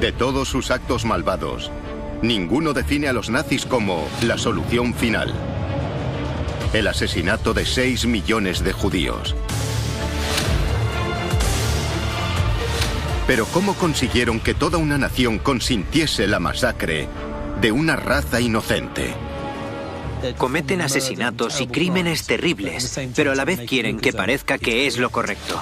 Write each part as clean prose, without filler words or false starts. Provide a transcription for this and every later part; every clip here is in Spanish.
De todos sus actos malvados, ninguno define a los nazis como la solución final. El asesinato de 6 millones de judíos. Pero ¿cómo consiguieron que toda una nación consintiese la masacre de una raza inocente? Cometen asesinatos y crímenes terribles, pero a la vez quieren que parezca que es lo correcto.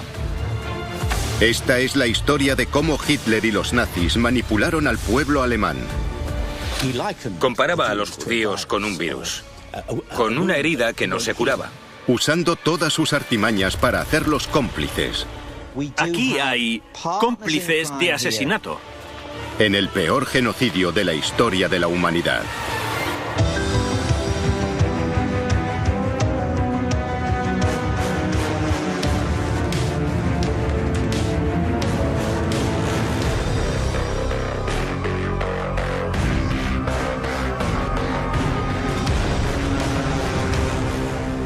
Esta es la historia de cómo Hitler y los nazis manipularon al pueblo alemán. Comparaba a los judíos con un virus, con una herida que no se curaba. Usando todas sus artimañas para hacerlos cómplices. Aquí hay cómplices de asesinato. En el peor genocidio de la historia de la humanidad.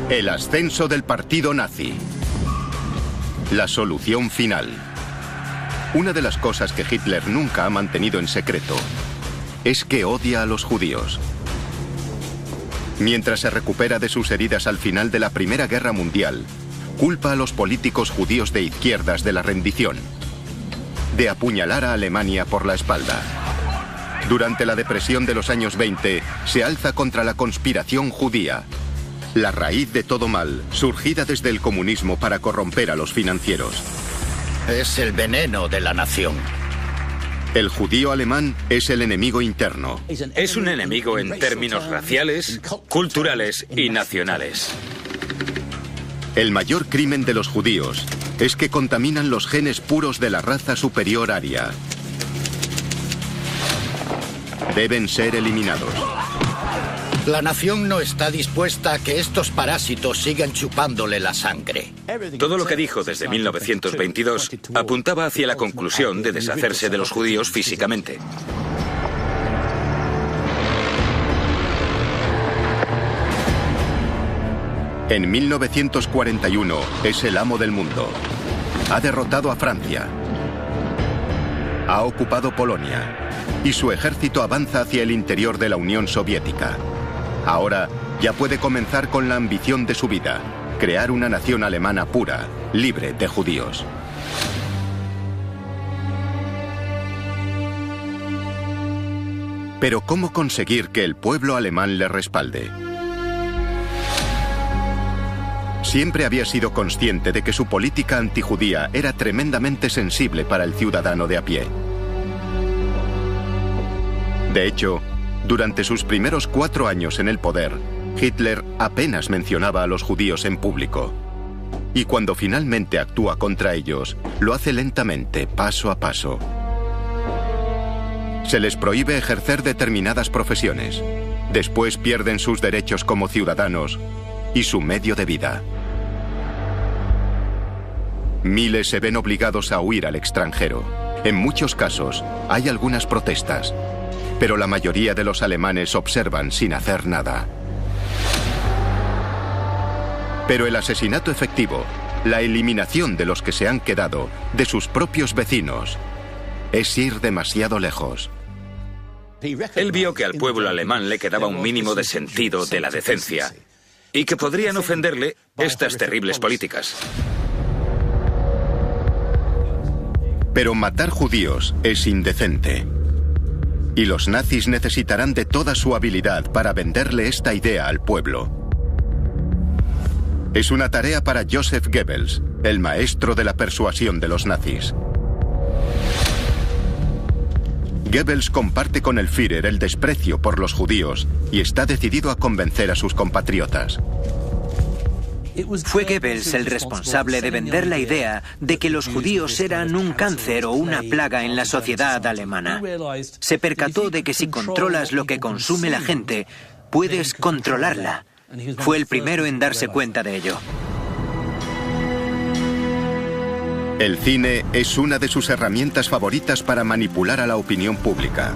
El ascenso del partido nazi. La solución final. Una de las cosas que Hitler nunca ha mantenido en secreto es que odia a los judíos. Mientras se recupera de sus heridas al final de la Primera Guerra Mundial, culpa a los políticos judíos de izquierdas de la rendición, de apuñalar a Alemania por la espalda. Durante la depresión de los años 20, se alza contra la conspiración judía, la raíz de todo mal, surgida desde el comunismo para corromper a los financieros. Es el veneno de la nación. El judío alemán es el enemigo interno. Es un enemigo en términos raciales, culturales y nacionales. El mayor crimen de los judíos es que contaminan los genes puros de la raza superior aria. Deben ser eliminados. La nación no está dispuesta a que estos parásitos sigan chupándole la sangre. Todo lo que dijo desde 1922 apuntaba hacia la conclusión de deshacerse de los judíos físicamente. En 1941 es el amo del mundo. Ha derrotado a Francia. Ha ocupado Polonia. Y su ejército avanza hacia el interior de la Unión Soviética. Ahora ya puede comenzar con la ambición de su vida, crear una nación alemana pura, libre de judíos. Pero ¿cómo conseguir que el pueblo alemán le respalde? Siempre había sido consciente de que su política antijudía era tremendamente sensible para el ciudadano de a pie. De hecho, durante sus primeros 4 años en el poder, Hitler apenas mencionaba a los judíos en público. Y cuando finalmente actúa contra ellos, lo hace lentamente, paso a paso. Se les prohíbe ejercer determinadas profesiones. Después pierden sus derechos como ciudadanos y su medio de vida. Miles se ven obligados a huir al extranjero. En muchos casos, hay algunas protestas. Pero la mayoría de los alemanes observan sin hacer nada. Pero el asesinato efectivo, la eliminación de los que se han quedado, de sus propios vecinos, es ir demasiado lejos. Él vio que al pueblo alemán le quedaba un mínimo de sentido de la decencia y que podrían ofenderle estas terribles políticas. Pero matar judíos es indecente. Y los nazis necesitarán de toda su habilidad para venderle esta idea al pueblo. Es una tarea para Joseph Goebbels, el maestro de la persuasión de los nazis. Goebbels comparte con el Führer el desprecio por los judíos y está decidido a convencer a sus compatriotas. Fue Goebbels el responsable de vender la idea de que los judíos eran un cáncer o una plaga en la sociedad alemana. Se percató de que si controlas lo que consume la gente, puedes controlarla. Fue el primero en darse cuenta de ello. El cine es una de sus herramientas favoritas para manipular a la opinión pública.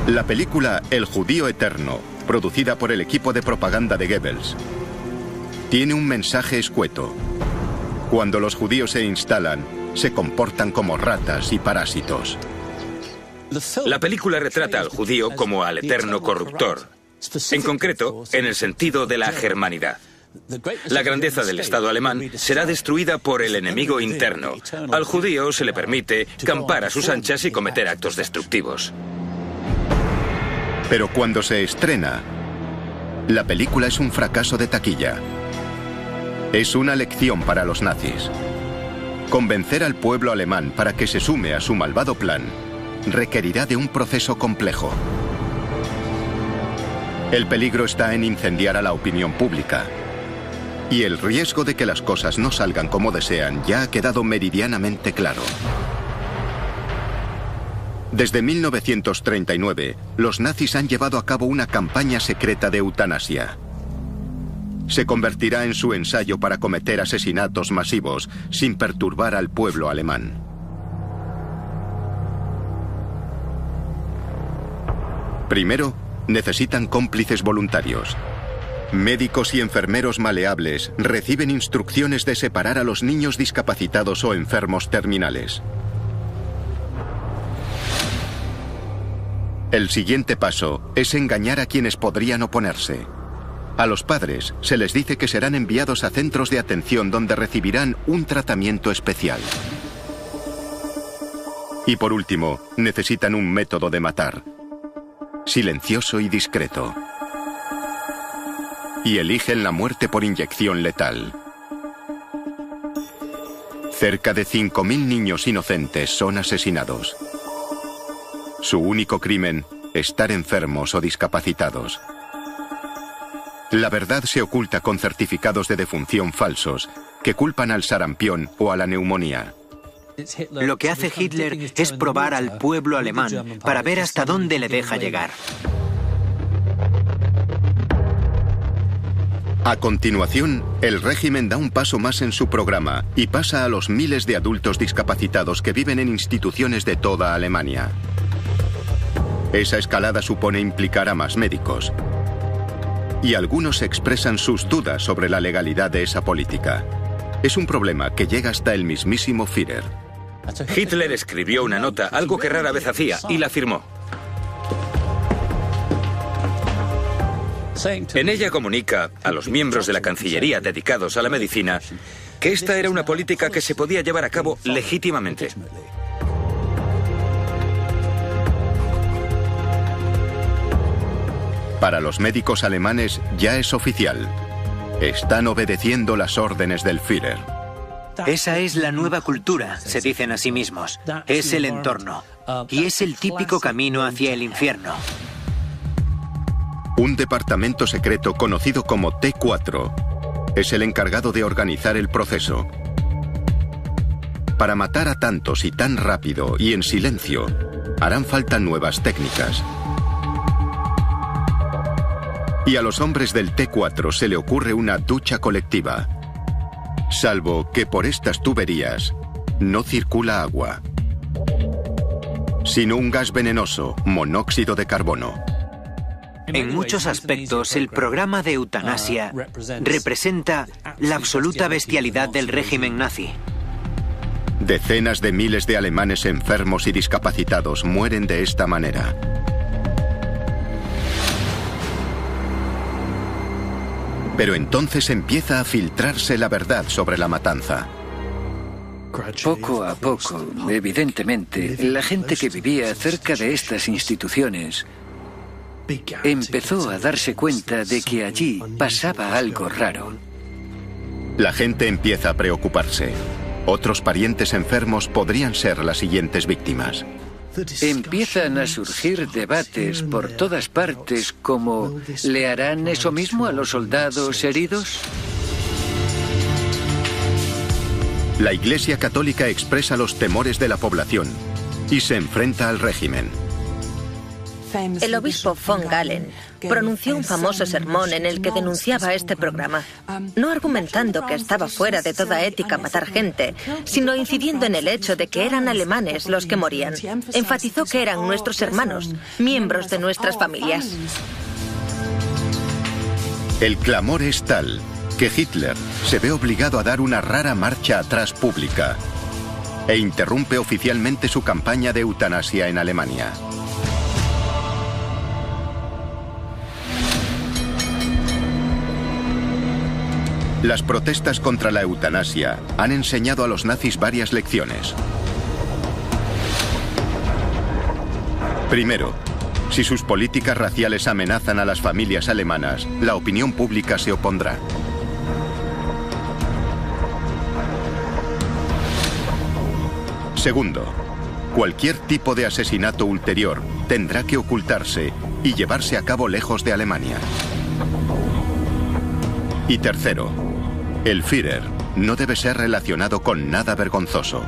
La película El judío eterno, producida por el equipo de propaganda de Goebbels, tiene un mensaje escueto. Cuando los judíos se instalan, se comportan como ratas y parásitos. La película retrata al judío como al eterno corruptor, en concreto, en el sentido de la germanidad. La grandeza del Estado alemán será destruida por el enemigo interno. Al judío se le permite campar a sus anchas y cometer actos destructivos. Pero cuando se estrena, la película es un fracaso de taquilla. Es una lección para los nazis. Convencer al pueblo alemán para que se sume a su malvado plan requerirá de un proceso complejo. El peligro está en incendiar a la opinión pública. Y el riesgo de que las cosas no salgan como desean ya ha quedado meridianamente claro. Desde 1939, los nazis han llevado a cabo una campaña secreta de eutanasia. Se convertirá en su ensayo para cometer asesinatos masivos sin perturbar al pueblo alemán. Primero, necesitan cómplices voluntarios. Médicos y enfermeros maleables reciben instrucciones de separar a los niños discapacitados o enfermos terminales. El siguiente paso es engañar a quienes podrían oponerse. A los padres se les dice que serán enviados a centros de atención donde recibirán un tratamiento especial. Y por último, necesitan un método de matar, silencioso y discreto. Y eligen la muerte por inyección letal. Cerca de 5.000 niños inocentes son asesinados. Su único crimen, estar enfermos o discapacitados. La verdad se oculta con certificados de defunción falsos que culpan al sarampión o a la neumonía. Lo que hace Hitler es probar al pueblo alemán para ver hasta dónde le deja llegar. A continuación, el régimen da un paso más en su programa y pasa a los miles de adultos discapacitados que viven en instituciones de toda Alemania. Esa escalada supone implicar a más médicos. Y algunos expresan sus dudas sobre la legalidad de esa política. Es un problema que llega hasta el mismísimo Führer. Hitler escribió una nota, algo que rara vez hacía, y la firmó. En ella comunica a los miembros de la Cancillería dedicados a la medicina que esta era una política que se podía llevar a cabo legítimamente. Para los médicos alemanes ya es oficial. Están obedeciendo las órdenes del Führer. Esa es la nueva cultura, se dicen a sí mismos. Es el entorno. Y es el típico camino hacia el infierno. Un departamento secreto conocido como T4 es el encargado de organizar el proceso. Para matar a tantos y tan rápido y en silencio, harán falta nuevas técnicas. Y a los hombres del T4 se le ocurre una ducha colectiva. Salvo que por estas tuberías no circula agua, sino un gas venenoso, monóxido de carbono. En muchos aspectos, el programa de eutanasia representa la absoluta bestialidad del régimen nazi. Decenas de miles de alemanes enfermos y discapacitados mueren de esta manera. Pero entonces empieza a filtrarse la verdad sobre la matanza. Poco a poco, evidentemente, la gente que vivía cerca de estas instituciones empezó a darse cuenta de que allí pasaba algo raro. La gente empieza a preocuparse. Otros parientes enfermos podrían ser las siguientes víctimas. Empiezan a surgir debates por todas partes como ¿le harán eso mismo a los soldados heridos? La Iglesia Católica expresa los temores de la población y se enfrenta al régimen. El obispo von Galen pronunció un famoso sermón en el que denunciaba este programa, no argumentando que estaba fuera de toda ética matar gente, sino incidiendo en el hecho de que eran alemanes los que morían. Enfatizó que eran nuestros hermanos, miembros de nuestras familias. El clamor es tal que Hitler se ve obligado a dar una rara marcha atrás pública e interrumpe oficialmente su campaña de eutanasia en Alemania. Las protestas contra la eutanasia han enseñado a los nazis varias lecciones. Primero, si sus políticas raciales amenazan a las familias alemanas, la opinión pública se opondrá. Segundo, cualquier tipo de asesinato ulterior tendrá que ocultarse y llevarse a cabo lejos de Alemania. Y tercero, el Führer no debe ser relacionado con nada vergonzoso.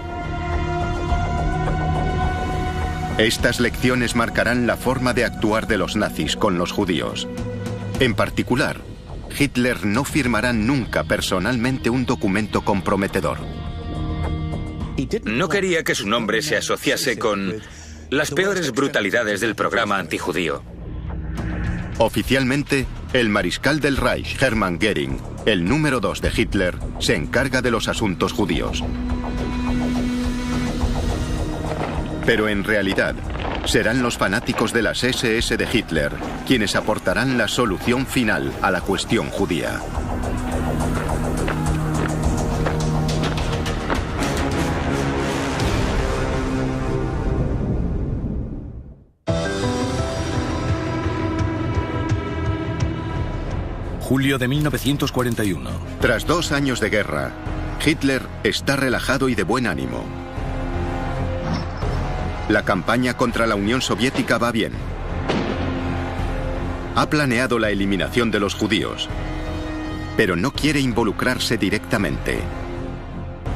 Estas lecciones marcarán la forma de actuar de los nazis con los judíos. En particular, Hitler no firmará nunca personalmente un documento comprometedor. No quería que su nombre se asociase con las peores brutalidades del programa antijudío. Oficialmente, el mariscal del Reich, Hermann Göring, el número 2 de Hitler, se encarga de los asuntos judíos. Pero en realidad, serán los fanáticos de las SS de Hitler quienes aportarán la solución final a la cuestión judía. Julio de 1941. Tras 2 años de guerra, Hitler está relajado y de buen ánimo. La campaña contra la Unión Soviética va bien. Ha planeado la eliminación de los judíos, pero no quiere involucrarse directamente.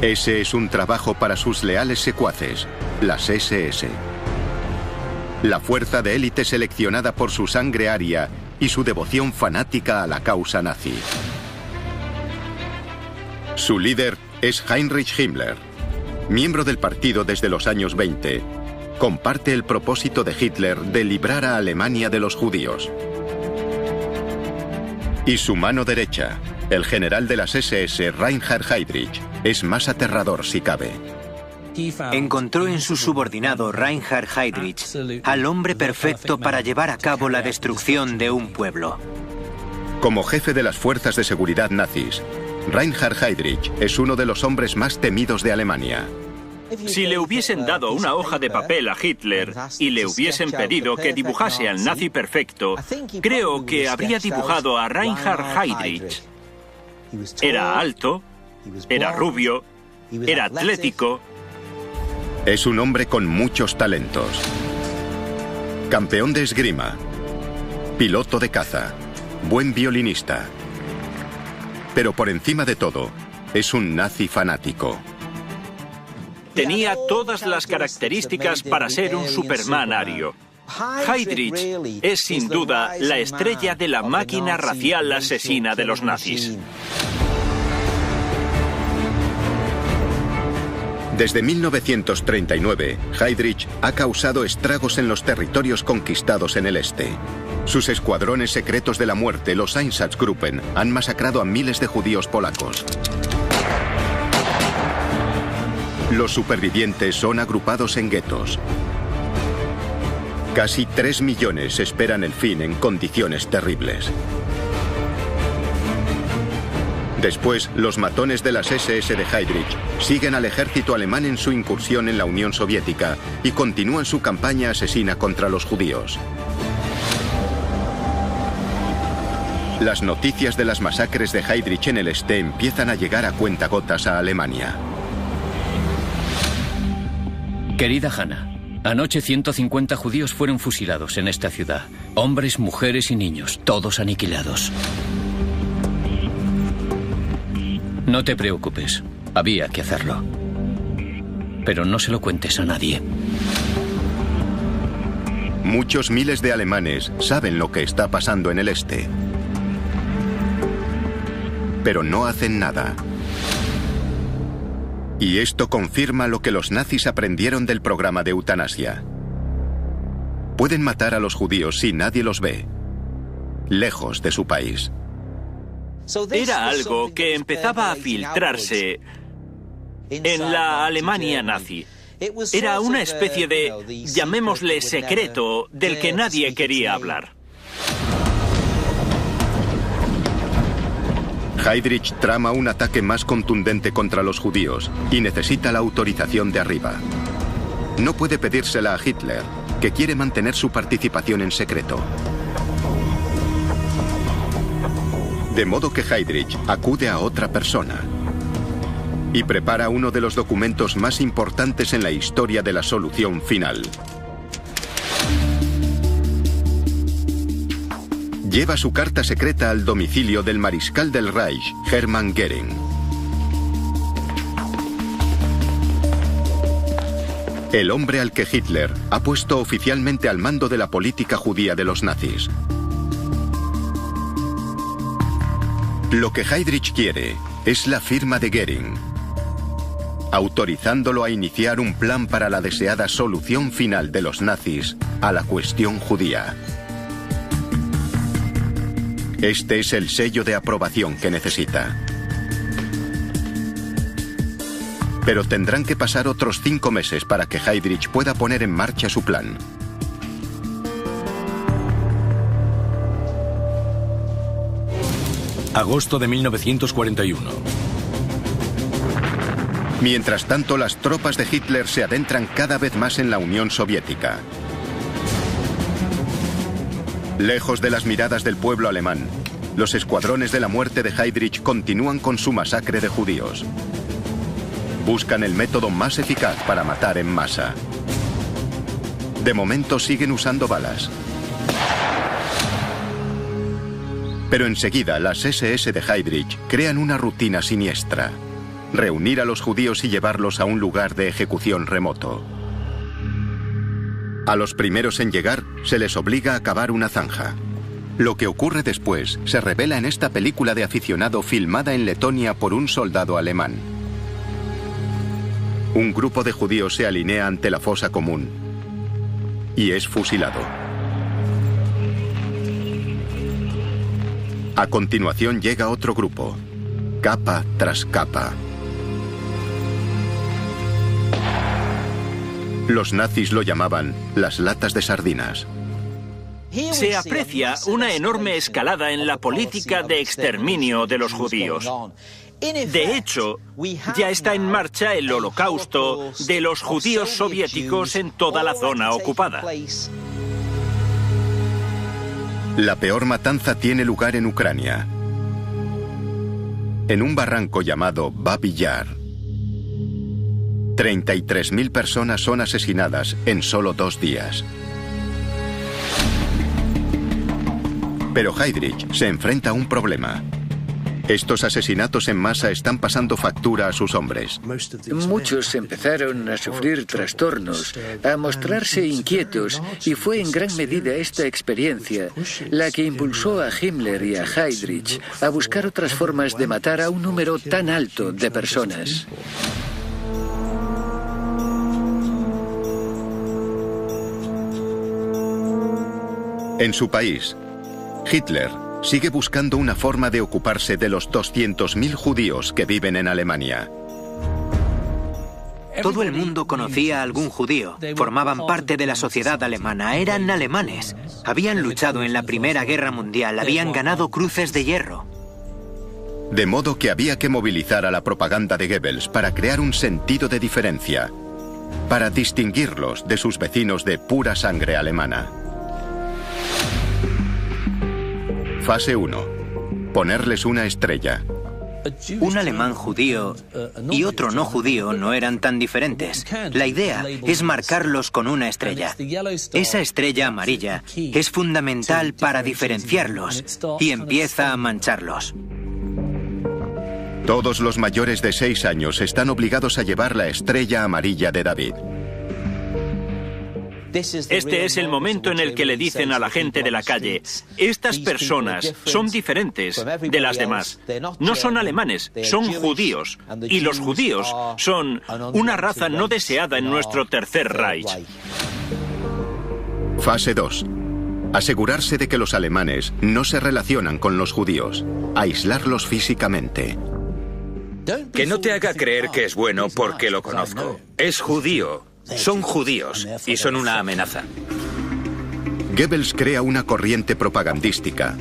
Ese es un trabajo para sus leales secuaces, las SS. La fuerza de élite seleccionada por su sangre aria y su devoción fanática a la causa nazi. Su líder es Heinrich Himmler, miembro del partido desde los años 20. Comparte el propósito de Hitler de librar a Alemania de los judíos. Y su mano derecha, el general de las SS, Reinhard Heydrich, es más aterrador si cabe. Encontró en su subordinado Reinhard Heydrich al hombre perfecto para llevar a cabo la destrucción de un pueblo. Como jefe de las fuerzas de seguridad nazis, Reinhard Heydrich es uno de los hombres más temidos de Alemania. Si le hubiesen dado una hoja de papel a Hitler y le hubiesen pedido que dibujase al nazi perfecto, creo que habría dibujado a Reinhard Heydrich. Era alto, era rubio, era atlético. Es un hombre con muchos talentos. Campeón de esgrima, piloto de caza, buen violinista. Pero por encima de todo, es un nazi fanático. Tenía todas las características para ser un Superman ario. Heydrich es sin duda la estrella de la máquina racial asesina de los nazis. Desde 1939, Heydrich ha causado estragos en los territorios conquistados en el este. Sus escuadrones secretos de la muerte, los Einsatzgruppen, han masacrado a miles de judíos polacos. Los supervivientes son agrupados en guetos. Casi 3 millones esperan el fin en condiciones terribles. Después, los matones de las SS de Heydrich siguen al ejército alemán en su incursión en la Unión Soviética y continúan su campaña asesina contra los judíos. Las noticias de las masacres de Heydrich en el este empiezan a llegar a cuentagotas a Alemania. Querida Hannah, anoche 150 judíos fueron fusilados en esta ciudad. Hombres, mujeres y niños, todos aniquilados. No te preocupes, había que hacerlo. Pero no se lo cuentes a nadie. Muchos miles de alemanes saben lo que está pasando en el este. Pero no hacen nada. Y esto confirma lo que los nazis aprendieron del programa de eutanasia. Pueden matar a los judíos si nadie los ve, lejos de su país. Era algo que empezaba a filtrarse en la Alemania nazi. Era una especie de, llamémosle secreto, del que nadie quería hablar. Heydrich trama un ataque más contundente contra los judíos y necesita la autorización de arriba. No puede pedírsela a Hitler, que quiere mantener su participación en secreto. De modo que Heydrich acude a otra persona y prepara uno de los documentos más importantes en la historia de la solución final. Lleva su carta secreta al domicilio del mariscal del Reich, Hermann Göring. El hombre al que Hitler ha puesto oficialmente al mando de la política judía de los nazis. Lo que Heydrich quiere es la firma de Göring, autorizándolo a iniciar un plan para la deseada solución final de los nazis a la cuestión judía. Este es el sello de aprobación que necesita. Pero tendrán que pasar otros 5 meses para que Heydrich pueda poner en marcha su plan. Agosto de 1941. Mientras tanto, las tropas de Hitler se adentran cada vez más en la Unión Soviética. Lejos de las miradas del pueblo alemán, los escuadrones de la muerte de Heydrich continúan con su masacre de judíos. Buscan el método más eficaz para matar en masa. De momento siguen usando balas. Pero enseguida las SS de Heydrich crean una rutina siniestra: reunir a los judíos y llevarlos a un lugar de ejecución remoto. A los primeros en llegar se les obliga a cavar una zanja. Lo que ocurre después se revela en esta película de aficionado filmada en Letonia por un soldado alemán. Un grupo de judíos se alinea ante la fosa común y es fusilado. A continuación llega otro grupo, capa tras capa. Los nazis lo llamaban las latas de sardinas. Se aprecia una enorme escalada en la política de exterminio de los judíos. De hecho, ya está en marcha el holocausto de los judíos soviéticos en toda la zona ocupada. La peor matanza tiene lugar en Ucrania, en un barranco llamado Babi Yar. 33.000 personas son asesinadas en solo 2 días. Pero Heydrich se enfrenta a un problema. Estos asesinatos en masa están pasando factura a sus hombres. Muchos empezaron a sufrir trastornos, a mostrarse inquietos, y fue en gran medida esta experiencia la que impulsó a Himmler y a Heydrich a buscar otras formas de matar a un número tan alto de personas. En su país, Hitler sigue buscando una forma de ocuparse de los 200.000 judíos que viven en Alemania. Todo el mundo conocía a algún judío, formaban parte de la sociedad alemana, eran alemanes, habían luchado en la Primera Guerra Mundial, habían ganado cruces de hierro. De modo que había que movilizar a la propaganda de Goebbels para crear un sentido de diferencia, para distinguirlos de sus vecinos de pura sangre alemana. Fase 1. Ponerles una estrella. Un alemán judío y otro no judío no eran tan diferentes. La idea es marcarlos con una estrella. Esa estrella amarilla es fundamental para diferenciarlos y empieza a mancharlos. Todos los mayores de 6 años están obligados a llevar la estrella amarilla de David. Este es el momento en el que le dicen a la gente de la calle: estas personas son diferentes de las demás. No son alemanes, son judíos. Y los judíos son una raza no deseada en nuestro Tercer Reich. Fase 2. Asegurarse de que los alemanes no se relacionan con los judíos. Aislarlos físicamente. Que no te haga creer que es bueno porque lo conozco. Es judío. Son judíos y son una amenaza. Goebbels crea una corriente propagandística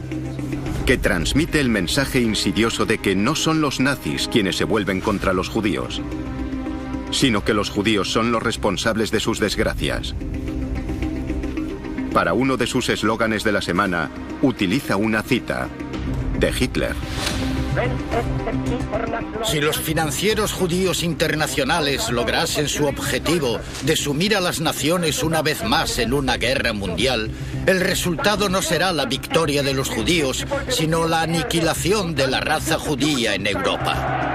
que transmite el mensaje insidioso de que no son los nazis quienes se vuelven contra los judíos, sino que los judíos son los responsables de sus desgracias. Para uno de sus eslóganes de la semana, utiliza una cita de Hitler. Si los financieros judíos internacionales lograsen su objetivo de sumir a las naciones una vez más en una guerra mundial, el resultado no será la victoria de los judíos, sino la aniquilación de la raza judía en Europa.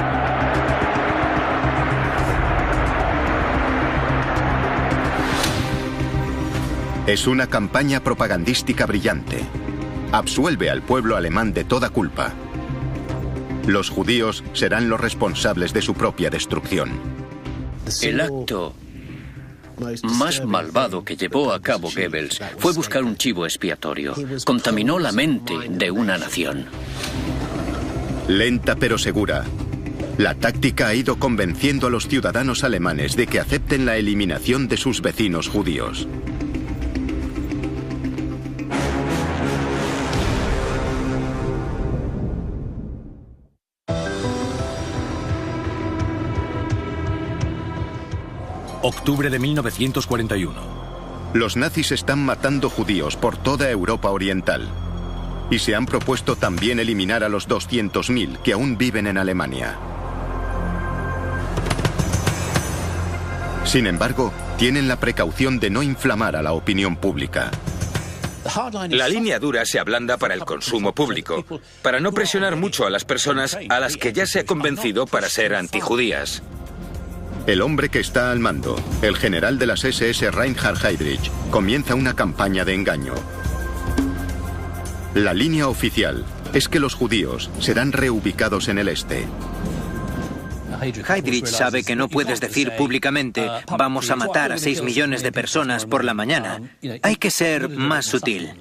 Es una campaña propagandística brillante. Absuelve al pueblo alemán de toda culpa. Los judíos serán los responsables de su propia destrucción. El acto más malvado que llevó a cabo Goebbels fue buscar un chivo expiatorio. Contaminó la mente de una nación. Lenta pero segura, la táctica ha ido convenciendo a los ciudadanos alemanes de que acepten la eliminación de sus vecinos judíos. Octubre de 1941. Los nazis están matando judíos por toda Europa Oriental y se han propuesto también eliminar a los 200.000 que aún viven en Alemania. Sin embargo, tienen la precaución de no inflamar a la opinión pública. La línea dura se ablanda para el consumo público, para no presionar mucho a las personas a las que ya se ha convencido para ser antijudías. El hombre que está al mando, el general de las SS Reinhard Heydrich, comienza una campaña de engaño. La línea oficial es que los judíos serán reubicados en el este. Heydrich sabe que no puedes decir públicamente vamos a matar a 6 millones de personas por la mañana. Hay que ser más sutil.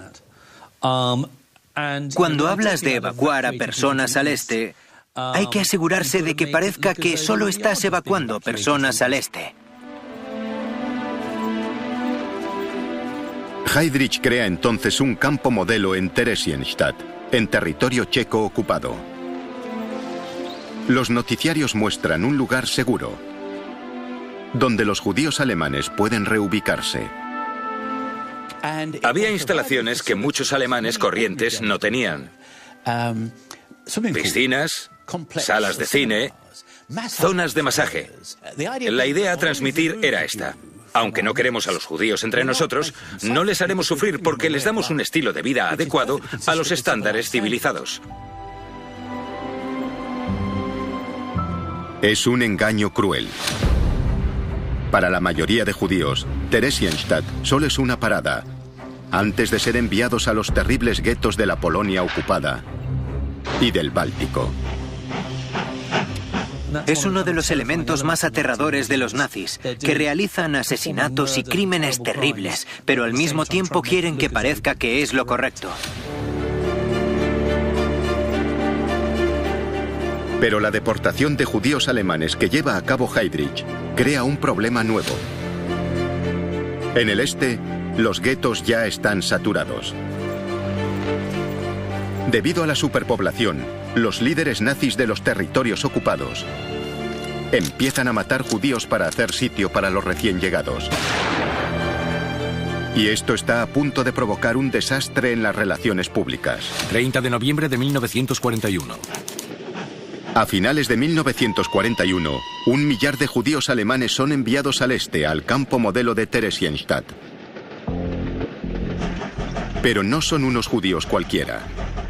Cuando hablas de evacuar a personas al este, hay que asegurarse de que parezca que solo estás evacuando personas al este. Heydrich crea entonces un campo modelo en Theresienstadt, en territorio checo ocupado. Los noticiarios muestran un lugar seguro, donde los judíos alemanes pueden reubicarse. Había instalaciones que muchos alemanes corrientes no tenían. Piscinas, salas de cine, zonas de masaje. La idea a transmitir era esta. Aunque no queremos a los judíos entre nosotros, no les haremos sufrir porque les damos un estilo de vida adecuado a los estándares civilizados. Es un engaño cruel. Para la mayoría de judíos, Theresienstadt solo es una parada, antes de ser enviados a los terribles guetos de la Polonia ocupada y del Báltico. Es uno de los elementos más aterradores de los nazis, que realizan asesinatos y crímenes terribles, pero al mismo tiempo quieren que parezca que es lo correcto. Pero la deportación de judíos alemanes que lleva a cabo Heydrich crea un problema nuevo. En el este, los guetos ya están saturados. Debido a la superpoblación, los líderes nazis de los territorios ocupados empiezan a matar judíos para hacer sitio para los recién llegados. Y esto está a punto de provocar un desastre en las relaciones públicas. 30 de noviembre de 1941. A finales de 1941, 1 millar de judíos alemanes son enviados al este, al campo modelo de Theresienstadt. Pero no son unos judíos cualquiera.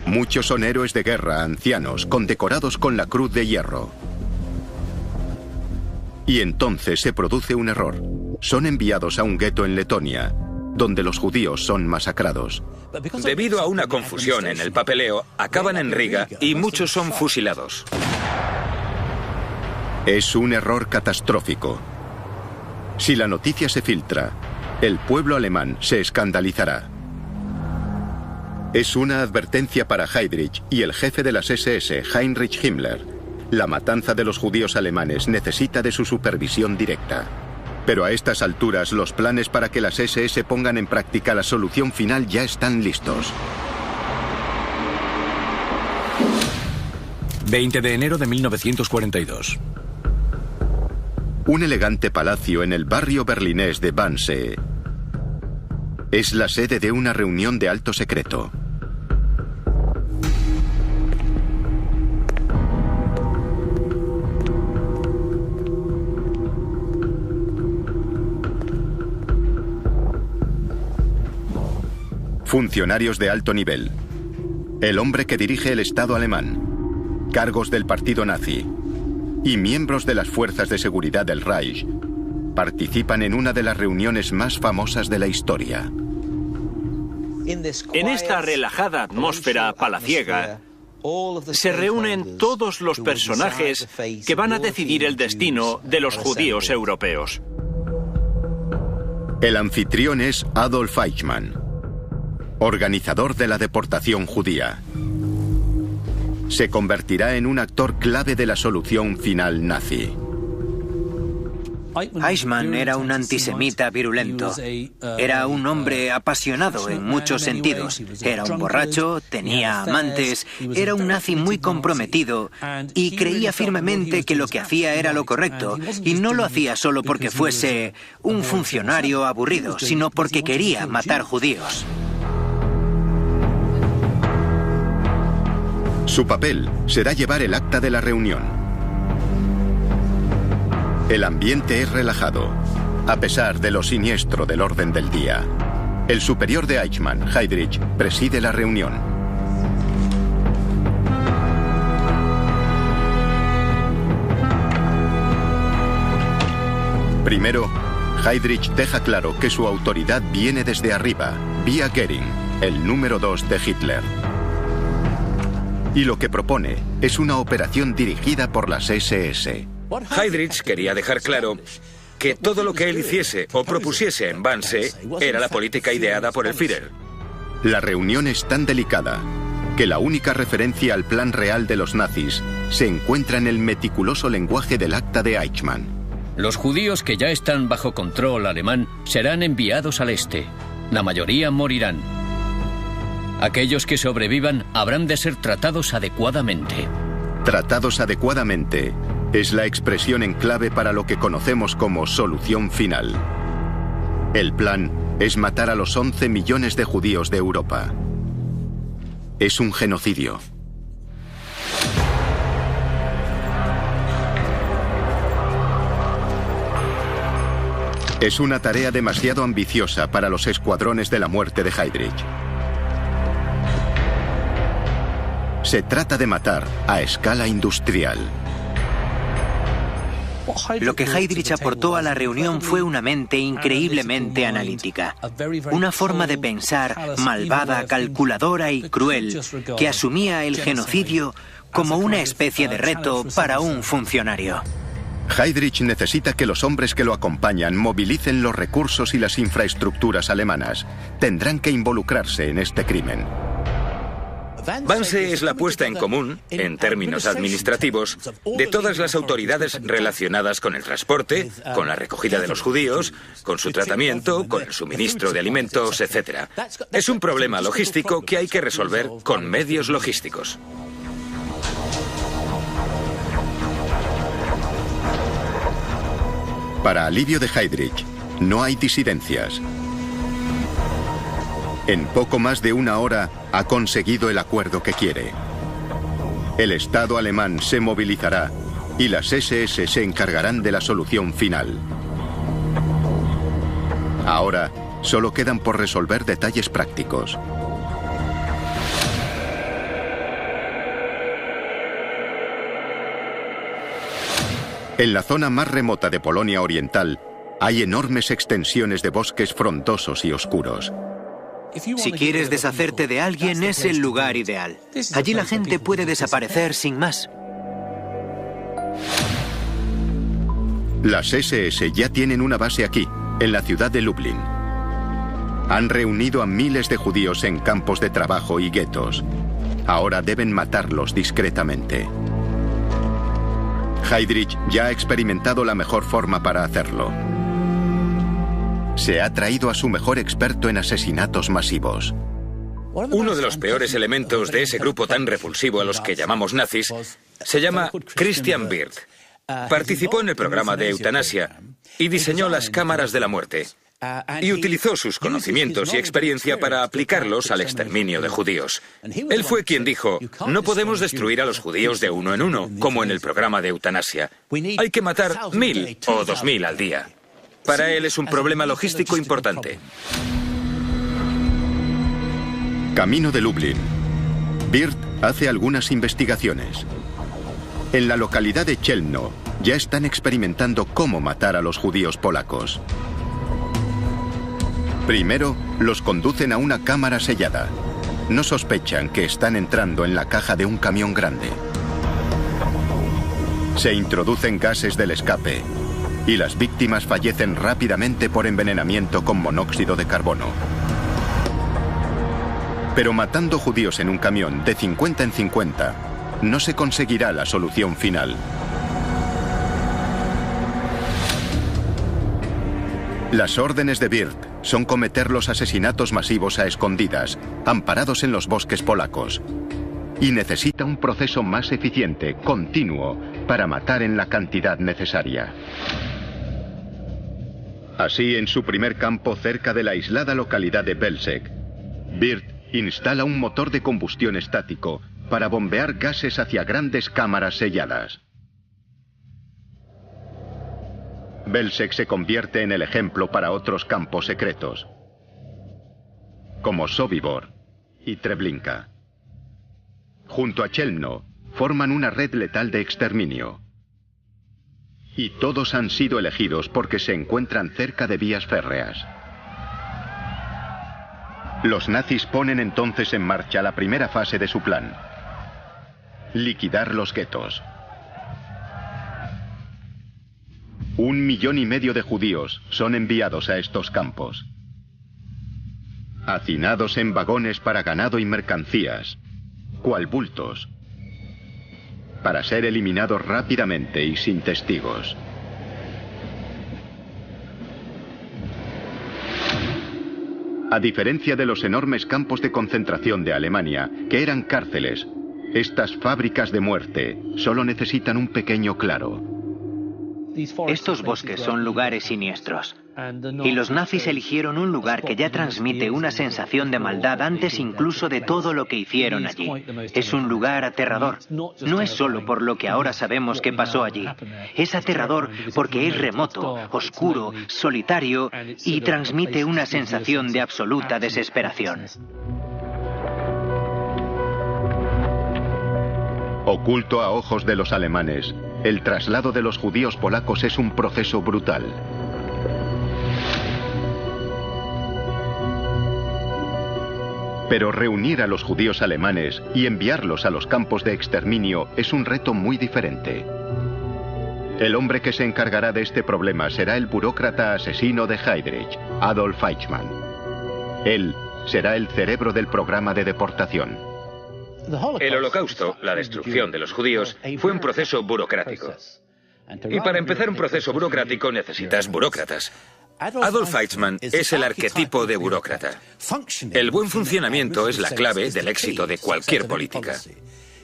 Muchos son héroes de guerra, ancianos, condecorados con la Cruz de Hierro. Y entonces se produce un error. Son enviados a un gueto en Letonia, donde los judíos son masacrados. Debido a una confusión en el papeleo, acaban en Riga y muchos son fusilados. Es un error catastrófico. Si la noticia se filtra, el pueblo alemán se escandalizará. Es una advertencia para Heydrich y el jefe de las SS, Heinrich Himmler, La matanza de los judíos alemanes necesita de su supervisión directa. Pero a estas alturas, los planes para que las SS pongan en práctica la solución final ya están listos. 20 de enero de 1942. Un elegante palacio en el barrio berlinés de Wannsee es la sede de una reunión de alto secreto. Funcionarios de alto nivel. El hombre que dirige el Estado alemán. Cargos del partido nazi. Y miembros de las fuerzas de seguridad del Reich participan en una de las reuniones más famosas de la historia. En esta relajada atmósfera palaciega se reúnen todos los personajes que van a decidir el destino de los judíos europeos. El anfitrión es Adolf Eichmann, organizador de la deportación judía. Se convertirá en un actor clave de la solución final nazi. Eichmann era un antisemita virulento. Era un hombre apasionado en muchos sentidos. Era un borracho, tenía amantes, era un nazi muy comprometido y creía firmemente que lo que hacía era lo correcto. Y no lo hacía solo porque fuese un funcionario aburrido, sino porque quería matar judíos. Su papel será llevar el acta de la reunión. El ambiente es relajado, a pesar de lo siniestro del orden del día. El superior de Eichmann, Heydrich, preside la reunión. Primero, Heydrich deja claro que su autoridad viene desde arriba, vía Göring, el número 2 de Hitler. Y lo que propone es una operación dirigida por las SS. Heydrich quería dejar claro que todo lo que él hiciese o propusiese en Wannsee era la política ideada por el Führer. La reunión es tan delicada que la única referencia al plan real de los nazis se encuentra en el meticuloso lenguaje del acta de Eichmann. Los judíos que ya están bajo control alemán serán enviados al este. La mayoría morirán. Aquellos que sobrevivan habrán de ser tratados adecuadamente. Tratados adecuadamente es la expresión en clave para lo que conocemos como solución final. El plan es matar a los 11 millones de judíos de Europa. Es un genocidio. Es una tarea demasiado ambiciosa para los escuadrones de la muerte de Heydrich. Se trata de matar a escala industrial. Lo que Heydrich aportó a la reunión fue una mente increíblemente analítica. Una forma de pensar malvada, calculadora y cruel que asumía el genocidio como una especie de reto para un funcionario. Heydrich necesita que los hombres que lo acompañan movilicen los recursos y las infraestructuras alemanas. Tendrán que involucrarse en este crimen. Wannsee es la puesta en común, en términos administrativos, de todas las autoridades relacionadas con el transporte, con la recogida de los judíos, con su tratamiento, con el suministro de alimentos, etc. Es un problema logístico que hay que resolver con medios logísticos. Para alivio de Heydrich, no hay disidencias. En poco más de una hora ha conseguido el acuerdo que quiere. El Estado alemán se movilizará y las SS se encargarán de la solución final. Ahora solo quedan por resolver detalles prácticos. En la zona más remota de Polonia Oriental hay enormes extensiones de bosques frondosos y oscuros. Si quieres deshacerte de alguien, es el lugar ideal. Allí la gente puede desaparecer sin más. Las SS ya tienen una base aquí, en la ciudad de Lublin. Han reunido a miles de judíos en campos de trabajo y guetos. Ahora deben matarlos discretamente. Heydrich ya ha experimentado la mejor forma para hacerlo. Se ha traído a su mejor experto en asesinatos masivos. Uno de los peores elementos de ese grupo tan repulsivo a los que llamamos nazis se llama Christian Wirth. Participó en el programa de eutanasia y diseñó las cámaras de la muerte. Y utilizó sus conocimientos y experiencia para aplicarlos al exterminio de judíos. Él fue quien dijo: no podemos destruir a los judíos de uno en uno, como en el programa de eutanasia. Hay que matar 1000 o 2000 al día. Para él es un problema logístico importante. Camino de Lublin. Wirth hace algunas investigaciones. En la localidad de Chelmno ya están experimentando cómo matar a los judíos polacos. Primero, los conducen a una cámara sellada. No sospechan que están entrando en la caja de un camión grande. Se introducen gases del escape y las víctimas fallecen rápidamente por envenenamiento con monóxido de carbono. Pero matando judíos en un camión de 50 en 50, no se conseguirá la solución final. Las órdenes de Wirth son cometer los asesinatos masivos a escondidas, amparados en los bosques polacos. Y necesita un proceso más eficiente, continuo, para matar en la cantidad necesaria. Así, en su primer campo cerca de la aislada localidad de Belzec, Wirth instala un motor de combustión estático para bombear gases hacia grandes cámaras selladas. Belzec se convierte en el ejemplo para otros campos secretos, como Sobibor y Treblinka. Junto a Chelmno, forman una red letal de exterminio. Y todos han sido elegidos porque se encuentran cerca de vías férreas. Los nazis ponen entonces en marcha la primera fase de su plan: liquidar los guetos. 1,5 millones de judíos son enviados a estos campos, hacinados en vagones para ganado y mercancías, cual bultos, para ser eliminados rápidamente y sin testigos. A diferencia de los enormes campos de concentración de Alemania, que eran cárceles, estas fábricas de muerte solo necesitan un pequeño claro. Estos bosques son lugares siniestros. Y los nazis eligieron un lugar que ya transmite una sensación de maldad antes incluso de todo lo que hicieron allí. Es un lugar aterrador. No es solo por lo que ahora sabemos que pasó allí. Es aterrador porque es remoto, oscuro, solitario y transmite una sensación de absoluta desesperación. Oculto a ojos de los alemanes, el traslado de los judíos polacos es un proceso brutal. Pero reunir a los judíos alemanes y enviarlos a los campos de exterminio es un reto muy diferente. El hombre que se encargará de este problema será el burócrata asesino de Heydrich, Adolf Eichmann. Él será el cerebro del programa de deportación. El Holocausto, la destrucción de los judíos, fue un proceso burocrático. Y para empezar un proceso burocrático necesitas burócratas. Adolf Eichmann es el arquetipo de burócrata. El buen funcionamiento es la clave del éxito de cualquier política.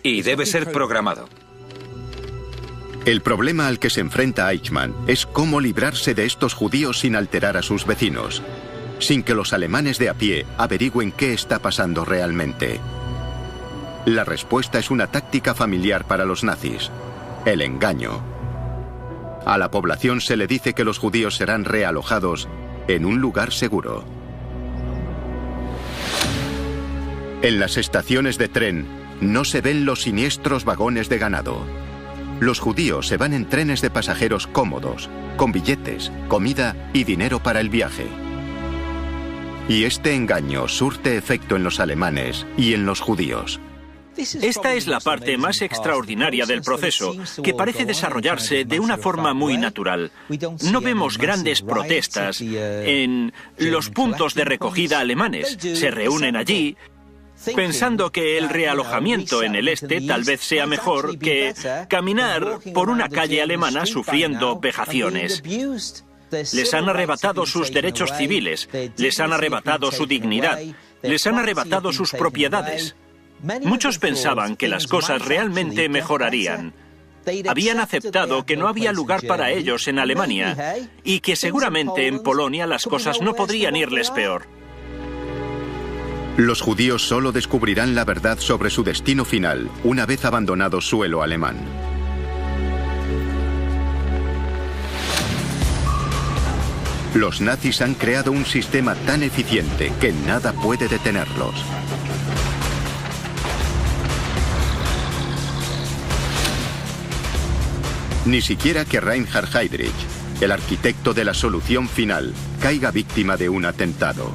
Y debe ser programado. El problema al que se enfrenta Eichmann es cómo librarse de estos judíos sin alterar a sus vecinos, sin que los alemanes de a pie averigüen qué está pasando realmente. La respuesta es una táctica familiar para los nazis: el engaño. A la población se le dice que los judíos serán realojados en un lugar seguro. En las estaciones de tren no se ven los siniestros vagones de ganado. Los judíos se van en trenes de pasajeros cómodos, con billetes, comida y dinero para el viaje. Y este engaño surte efecto en los alemanes y en los judíos. Esta es la parte más extraordinaria del proceso, que parece desarrollarse de una forma muy natural. No vemos grandes protestas en los puntos de recogida alemanes. Se reúnen allí pensando que el realojamiento en el este tal vez sea mejor que caminar por una calle alemana sufriendo vejaciones. Les han arrebatado sus derechos civiles, les han arrebatado su dignidad, les han arrebatado sus propiedades. Muchos pensaban que las cosas realmente mejorarían. Habían aceptado que no había lugar para ellos en Alemania y que seguramente en Polonia las cosas no podrían irles peor. Los judíos solo descubrirán la verdad sobre su destino final una vez abandonado suelo alemán. Los nazis han creado un sistema tan eficiente que nada puede detenerlos. Ni siquiera que Reinhard Heydrich, el arquitecto de la solución final, caiga víctima de un atentado.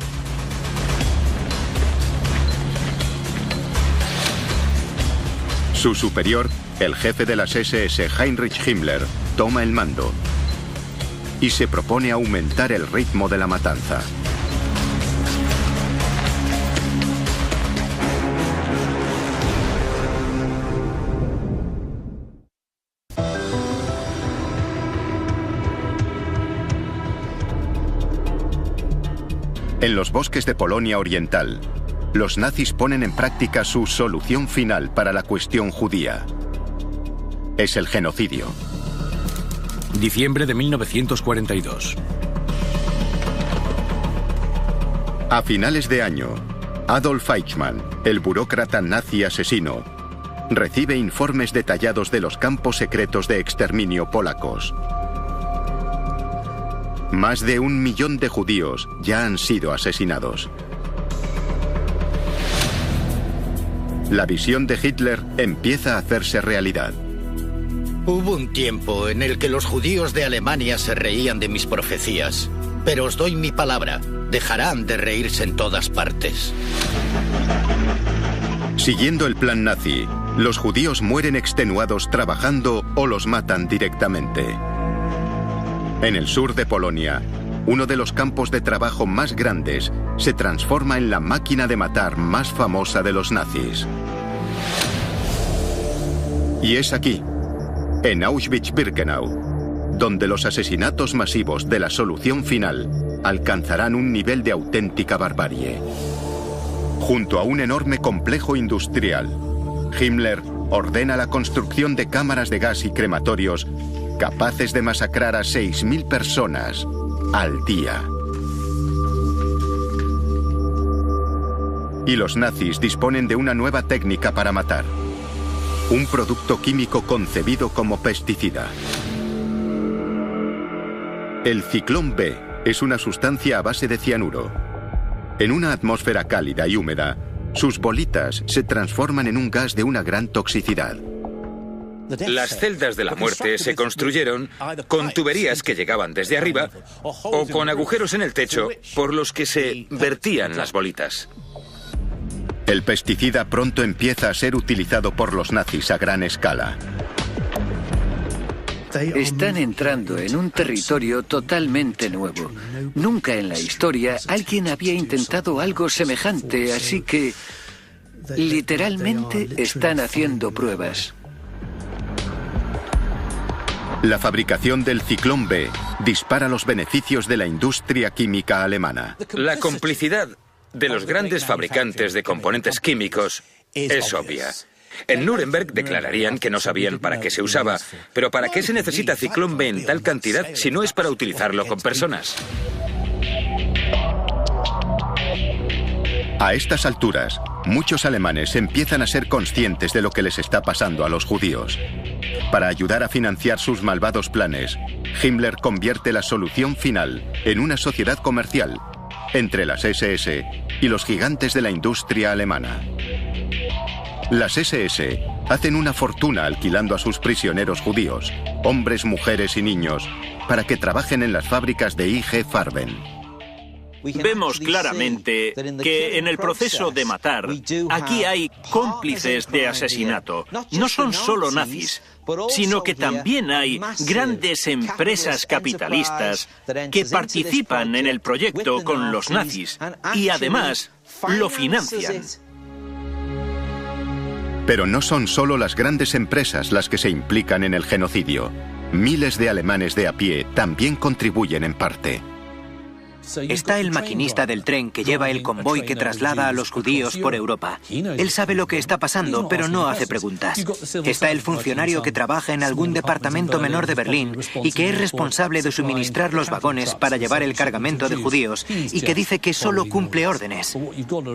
Su superior, el jefe de las SS Heinrich Himmler, toma el mando y se propone aumentar el ritmo de la matanza. En los bosques de Polonia Oriental, los nazis ponen en práctica su solución final para la cuestión judía. Es el genocidio. Diciembre de 1942. A finales de año, Adolf Eichmann, el burócrata nazi asesino, recibe informes detallados de los campos secretos de exterminio polacos. Más de 1 millón de judíos ya han sido asesinados. La visión de Hitler empieza a hacerse realidad. Hubo un tiempo en el que los judíos de Alemania se reían de mis profecías, pero os doy mi palabra, dejarán de reírse en todas partes. Siguiendo el plan nazi, los judíos mueren extenuados trabajando o los matan directamente. En el sur de Polonia, uno de los campos de trabajo más grandes se transforma en la máquina de matar más famosa de los nazis. Y es aquí, en Auschwitz-Birkenau, donde los asesinatos masivos de la solución final alcanzarán un nivel de auténtica barbarie. Junto a un enorme complejo industrial, Himmler ordena la construcción de cámaras de gas y crematorios capaces de masacrar a 6.000 personas al día. Y los nazis disponen de una nueva técnica para matar. Un producto químico concebido como pesticida. El ciclón B es una sustancia a base de cianuro. En una atmósfera cálida y húmeda, sus bolitas se transforman en un gas de una gran toxicidad. Las celdas de la muerte se construyeron con tuberías que llegaban desde arriba o con agujeros en el techo por los que se vertían las bolitas. El pesticida pronto empieza a ser utilizado por los nazis a gran escala. Están entrando en un territorio totalmente nuevo. Nunca en la historia alguien había intentado algo semejante, así que literalmente están haciendo pruebas. La fabricación del ciclón B dispara los beneficios de la industria química alemana. La complicidad de los grandes fabricantes de componentes químicos es obvia. En Nuremberg declararían que no sabían para qué se usaba, pero ¿para qué se necesita ciclón B en tal cantidad si no es para utilizarlo con personas? A estas alturas, muchos alemanes empiezan a ser conscientes de lo que les está pasando a los judíos. Para ayudar a financiar sus malvados planes, Himmler convierte la solución final en una sociedad comercial entre las SS y los gigantes de la industria alemana. Las SS hacen una fortuna alquilando a sus prisioneros judíos, hombres, mujeres y niños, para que trabajen en las fábricas de IG Farben. Vemos claramente que en el proceso de matar, aquí hay cómplices de asesinato. No son solo nazis, sino que también hay grandes empresas capitalistas que participan en el proyecto con los nazis y además lo financian. Pero no son solo las grandes empresas las que se implican en el genocidio. Miles de alemanes de a pie también contribuyen en parte. Está el maquinista del tren que lleva el convoy que traslada a los judíos por Europa. Él sabe lo que está pasando, pero no hace preguntas. Está el funcionario que trabaja en algún departamento menor de Berlín y que es responsable de suministrar los vagones para llevar el cargamento de judíos y que dice que solo cumple órdenes.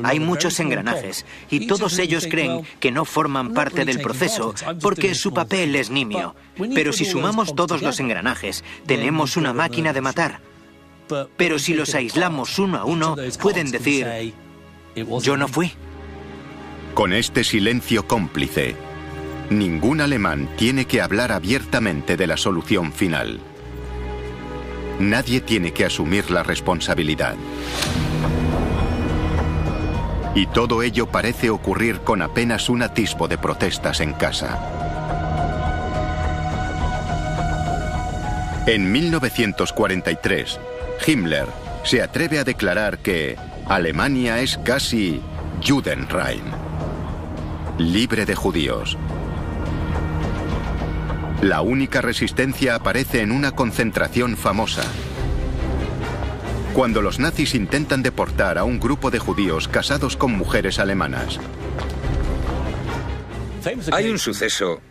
Hay muchos engranajes y todos ellos creen que no forman parte del proceso porque su papel es nimio. Pero si sumamos todos los engranajes, tenemos una máquina de matar. Pero si los aislamos uno a uno, pueden decir, yo no fui. Con este silencio cómplice, ningún alemán tiene que hablar abiertamente de la solución final. Nadie tiene que asumir la responsabilidad. Y todo ello parece ocurrir con apenas un atisbo de protestas en casa. En 1943, Himmler se atreve a declarar que Alemania es casi Judenrein, libre de judíos. La única resistencia aparece en una concentración famosa. Cuando los nazis intentan deportar a un grupo de judíos casados con mujeres alemanas. Hay un suceso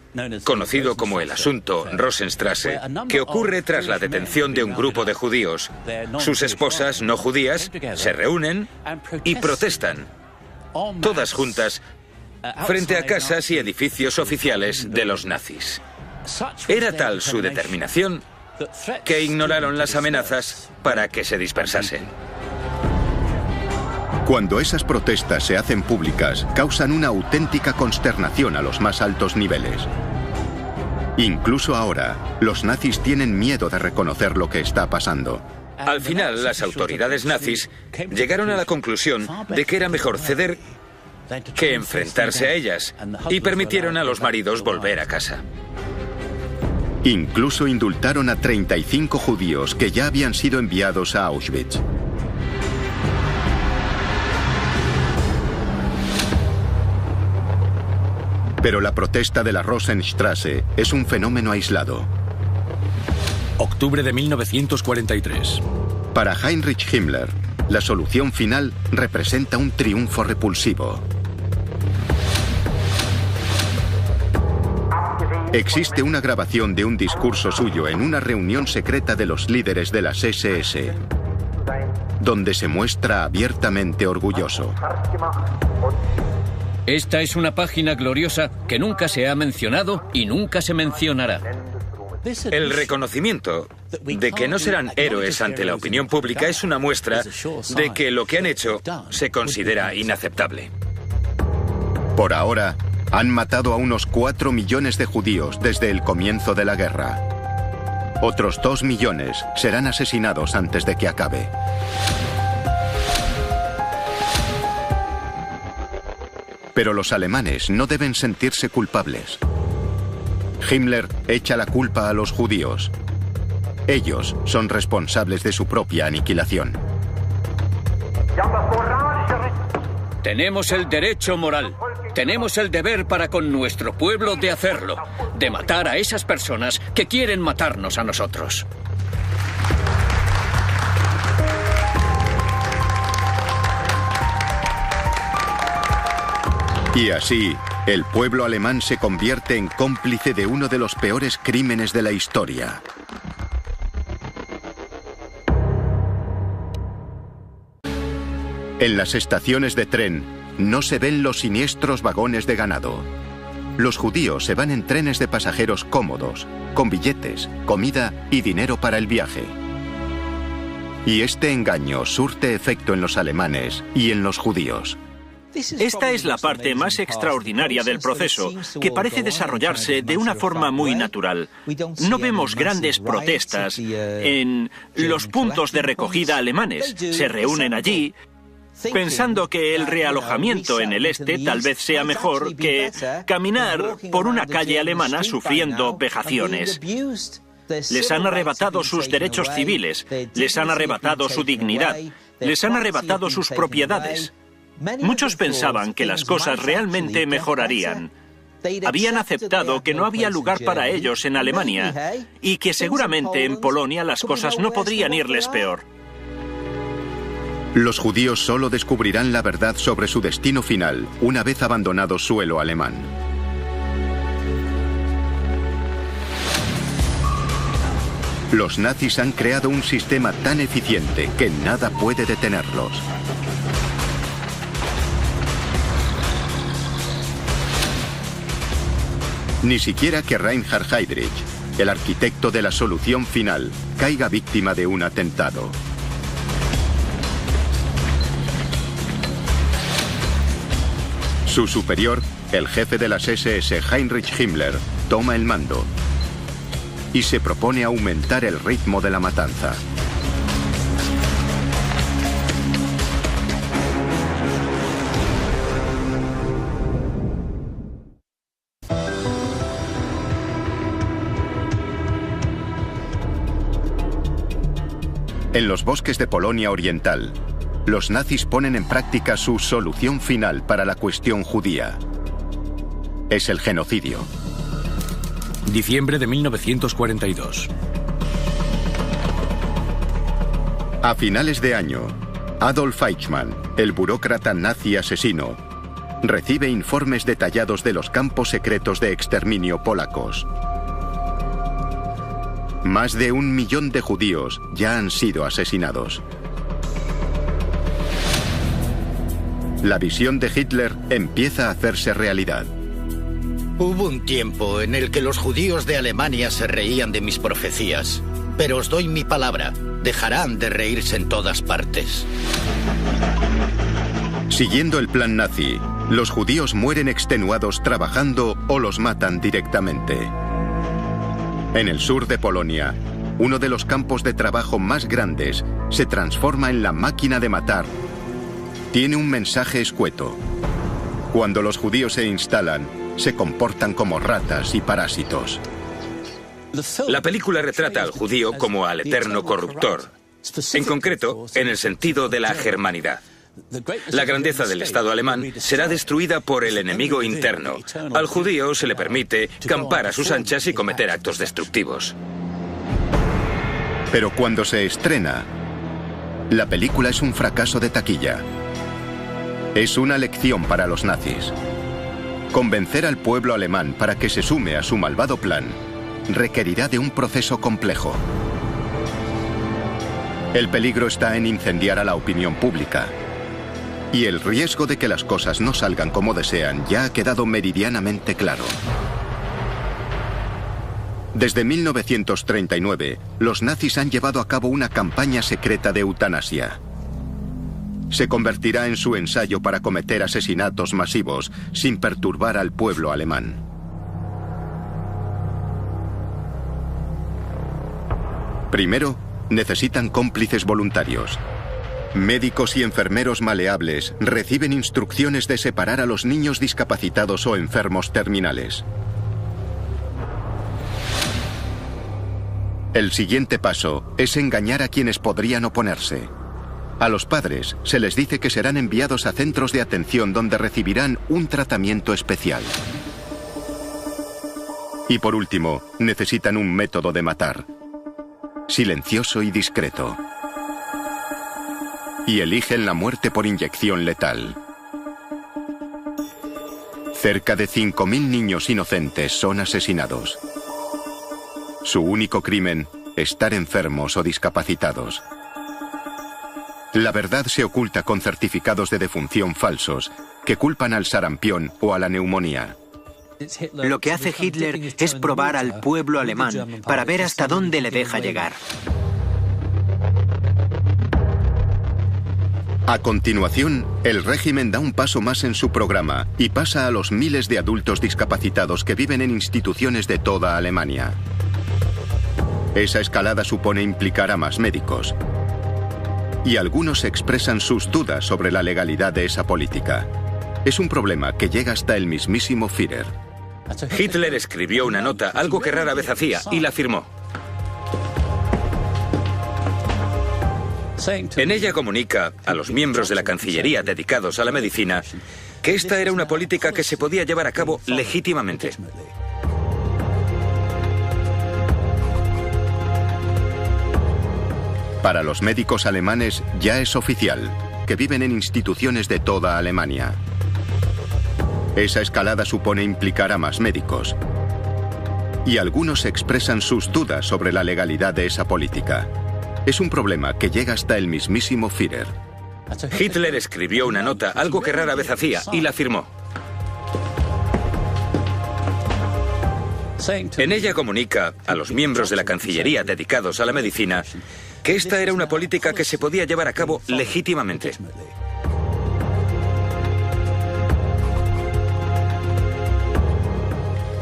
conocido como el asunto Rosenstrasse, que ocurre tras la detención de un grupo de judíos. Sus esposas no judías se reúnen y protestan, todas juntas, frente a casas y edificios oficiales de los nazis. Era tal su determinación que ignoraron las amenazas para que se dispersasen. Cuando esas protestas se hacen públicas, causan una auténtica consternación a los más altos niveles. Incluso ahora, los nazis tienen miedo de reconocer lo que está pasando. Al final, las autoridades nazis llegaron a la conclusión de que era mejor ceder que enfrentarse a ellas y permitieron a los maridos volver a casa. Incluso indultaron a 35 judíos que ya habían sido enviados a Auschwitz. Pero la protesta de la Rosenstrasse es un fenómeno aislado. Octubre de 1943. Para Heinrich Himmler, la solución final representa un triunfo repulsivo. Existe una grabación de un discurso suyo en una reunión secreta de los líderes de las SS, donde se muestra abiertamente orgulloso. Esta es una página gloriosa que nunca se ha mencionado y nunca se mencionará. El reconocimiento de que no serán héroes ante la opinión pública es una muestra de que lo que han hecho se considera inaceptable. Por ahora, han matado a unos 4 millones de judíos desde el comienzo de la guerra. Otros 2 millones serán asesinados antes de que acabe. Pero los alemanes no deben sentirse culpables. Himmler echa la culpa a los judíos. Ellos son responsables de su propia aniquilación. Tenemos el derecho moral, tenemos el deber para con nuestro pueblo de hacerlo, de matar a esas personas que quieren matarnos a nosotros. Y así, el pueblo alemán se convierte en cómplice de uno de los peores crímenes de la historia. En las estaciones de tren no se ven los siniestros vagones de ganado. Los judíos se van en trenes de pasajeros cómodos, con billetes, comida y dinero para el viaje. Y este engaño surte efecto en los alemanes y en los judíos. Esta es la parte más extraordinaria del proceso, que parece desarrollarse de una forma muy natural. No vemos grandes protestas en los puntos de recogida alemanes. Se reúnen allí pensando que el realojamiento en el este tal vez sea mejor que caminar por una calle alemana sufriendo vejaciones. Les han arrebatado sus derechos civiles, les han arrebatado su dignidad, les han arrebatado sus propiedades. Muchos pensaban que las cosas realmente mejorarían. Habían aceptado que no había lugar para ellos en Alemania y que seguramente en Polonia las cosas no podrían irles peor. Los judíos solo descubrirán la verdad sobre su destino final una vez abandonado suelo alemán. Los nazis han creado un sistema tan eficiente que nada puede detenerlos. Ni siquiera que Reinhard Heydrich, el arquitecto de la solución final, caiga víctima de un atentado. Su superior, el jefe de las SS Heinrich Himmler, toma el mando y se propone aumentar el ritmo de la matanza. En los bosques de Polonia Oriental, los nazis ponen en práctica su solución final para la cuestión judía. Es el genocidio. Diciembre de 1942. A finales de año, Adolf Eichmann, el burócrata nazi asesino, recibe informes detallados de los campos secretos de exterminio polacos. Más de 1 millón de judíos ya han sido asesinados. La visión de Hitler empieza a hacerse realidad. Hubo un tiempo en el que los judíos de Alemania se reían de mis profecías, pero os doy mi palabra, dejarán de reírse en todas partes. Siguiendo el plan nazi, los judíos mueren extenuados trabajando o los matan directamente. En el sur de Polonia, uno de los campos de trabajo más grandes se transforma en la máquina de matar. Tiene un mensaje escueto. Cuando los judíos se instalan, se comportan como ratas y parásitos. La película retrata al judío como al eterno corruptor, en concreto, en el sentido de la germanidad. La grandeza del Estado alemán será destruida por el enemigo interno. Al judío se le permite campar a sus anchas y cometer actos destructivos. Pero cuando se estrena, la película es un fracaso de taquilla. Es una lección para los nazis. Convencer al pueblo alemán para que se sume a su malvado plan requerirá de un proceso complejo. El peligro está en incendiar a la opinión pública. Y el riesgo de que las cosas no salgan como desean ya ha quedado meridianamente claro. Desde 1939, los nazis han llevado a cabo una campaña secreta de eutanasia. Se convertirá en su ensayo para cometer asesinatos masivos sin perturbar al pueblo alemán. Primero, necesitan cómplices voluntarios. Médicos y enfermeros maleables reciben instrucciones de separar a los niños discapacitados o enfermos terminales. El siguiente paso es engañar a quienes podrían oponerse. A los padres se les dice que serán enviados a centros de atención donde recibirán un tratamiento especial. Y por último, necesitan un método de matar, silencioso y discreto. Y eligen la muerte por inyección letal. Cerca de 5.000 niños inocentes son asesinados. Su único crimen, estar enfermos o discapacitados. La verdad se oculta con certificados de defunción falsos que culpan al sarampión o a la neumonía. Lo que hace Hitler es probar al pueblo alemán para ver hasta dónde le deja llegar. A continuación, el régimen da un paso más en su programa y pasa a los miles de adultos discapacitados que viven en instituciones de toda Alemania. Esa escalada supone implicar a más médicos. Y algunos expresan sus dudas sobre la legalidad de esa política. Es un problema que llega hasta el mismísimo Führer. Hitler escribió una nota, algo que rara vez hacía, y la firmó. En ella comunica a los miembros de la Cancillería dedicados a la medicina que esta era una política que se podía llevar a cabo legítimamente. Para los médicos alemanes ya es oficial, que viven en instituciones de toda Alemania. Esa escalada supone implicar a más médicos. Y algunos expresan sus dudas sobre la legalidad de esa política. Es un problema que llega hasta el mismísimo Führer. Hitler escribió una nota, algo que rara vez hacía, y la firmó. En ella comunica a los miembros de la Cancillería dedicados a la medicina que esta era una política que se podía llevar a cabo legítimamente.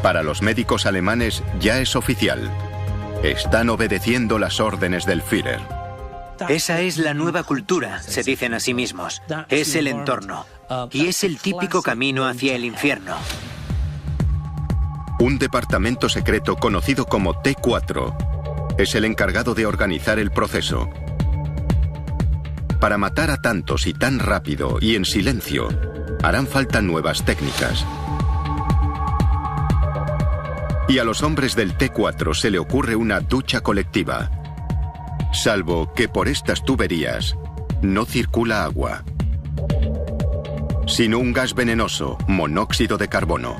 Para los médicos alemanes ya es oficial. Están obedeciendo las órdenes del Führer. Esa es la nueva cultura, se dicen a sí mismos. Es el entorno. Y es el típico camino hacia el infierno. Un departamento secreto conocido como T4 es el encargado de organizar el proceso. Para matar a tantos y tan rápido y en silencio, harán falta nuevas técnicas. Y a los hombres del T4 se le ocurre una ducha colectiva. Salvo que por estas tuberías no circula agua, sino un gas venenoso, monóxido de carbono.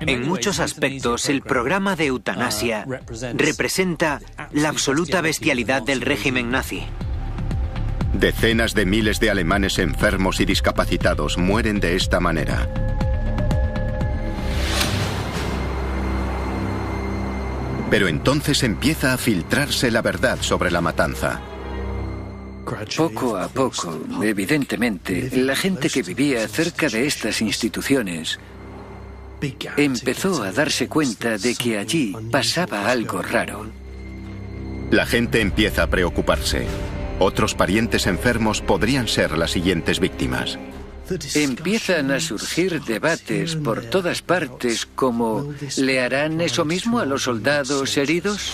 En muchos aspectos, el programa de eutanasia representa la absoluta bestialidad del régimen nazi. Decenas de miles de alemanes enfermos y discapacitados mueren de esta manera. Pero entonces empieza a filtrarse la verdad sobre la matanza. Poco a poco, evidentemente, la gente que vivía cerca de estas instituciones empezó a darse cuenta de que allí pasaba algo raro. La gente empieza a preocuparse. Otros parientes enfermos podrían ser las siguientes víctimas. Empiezan a surgir debates por todas partes como ¿le harán eso mismo a los soldados heridos?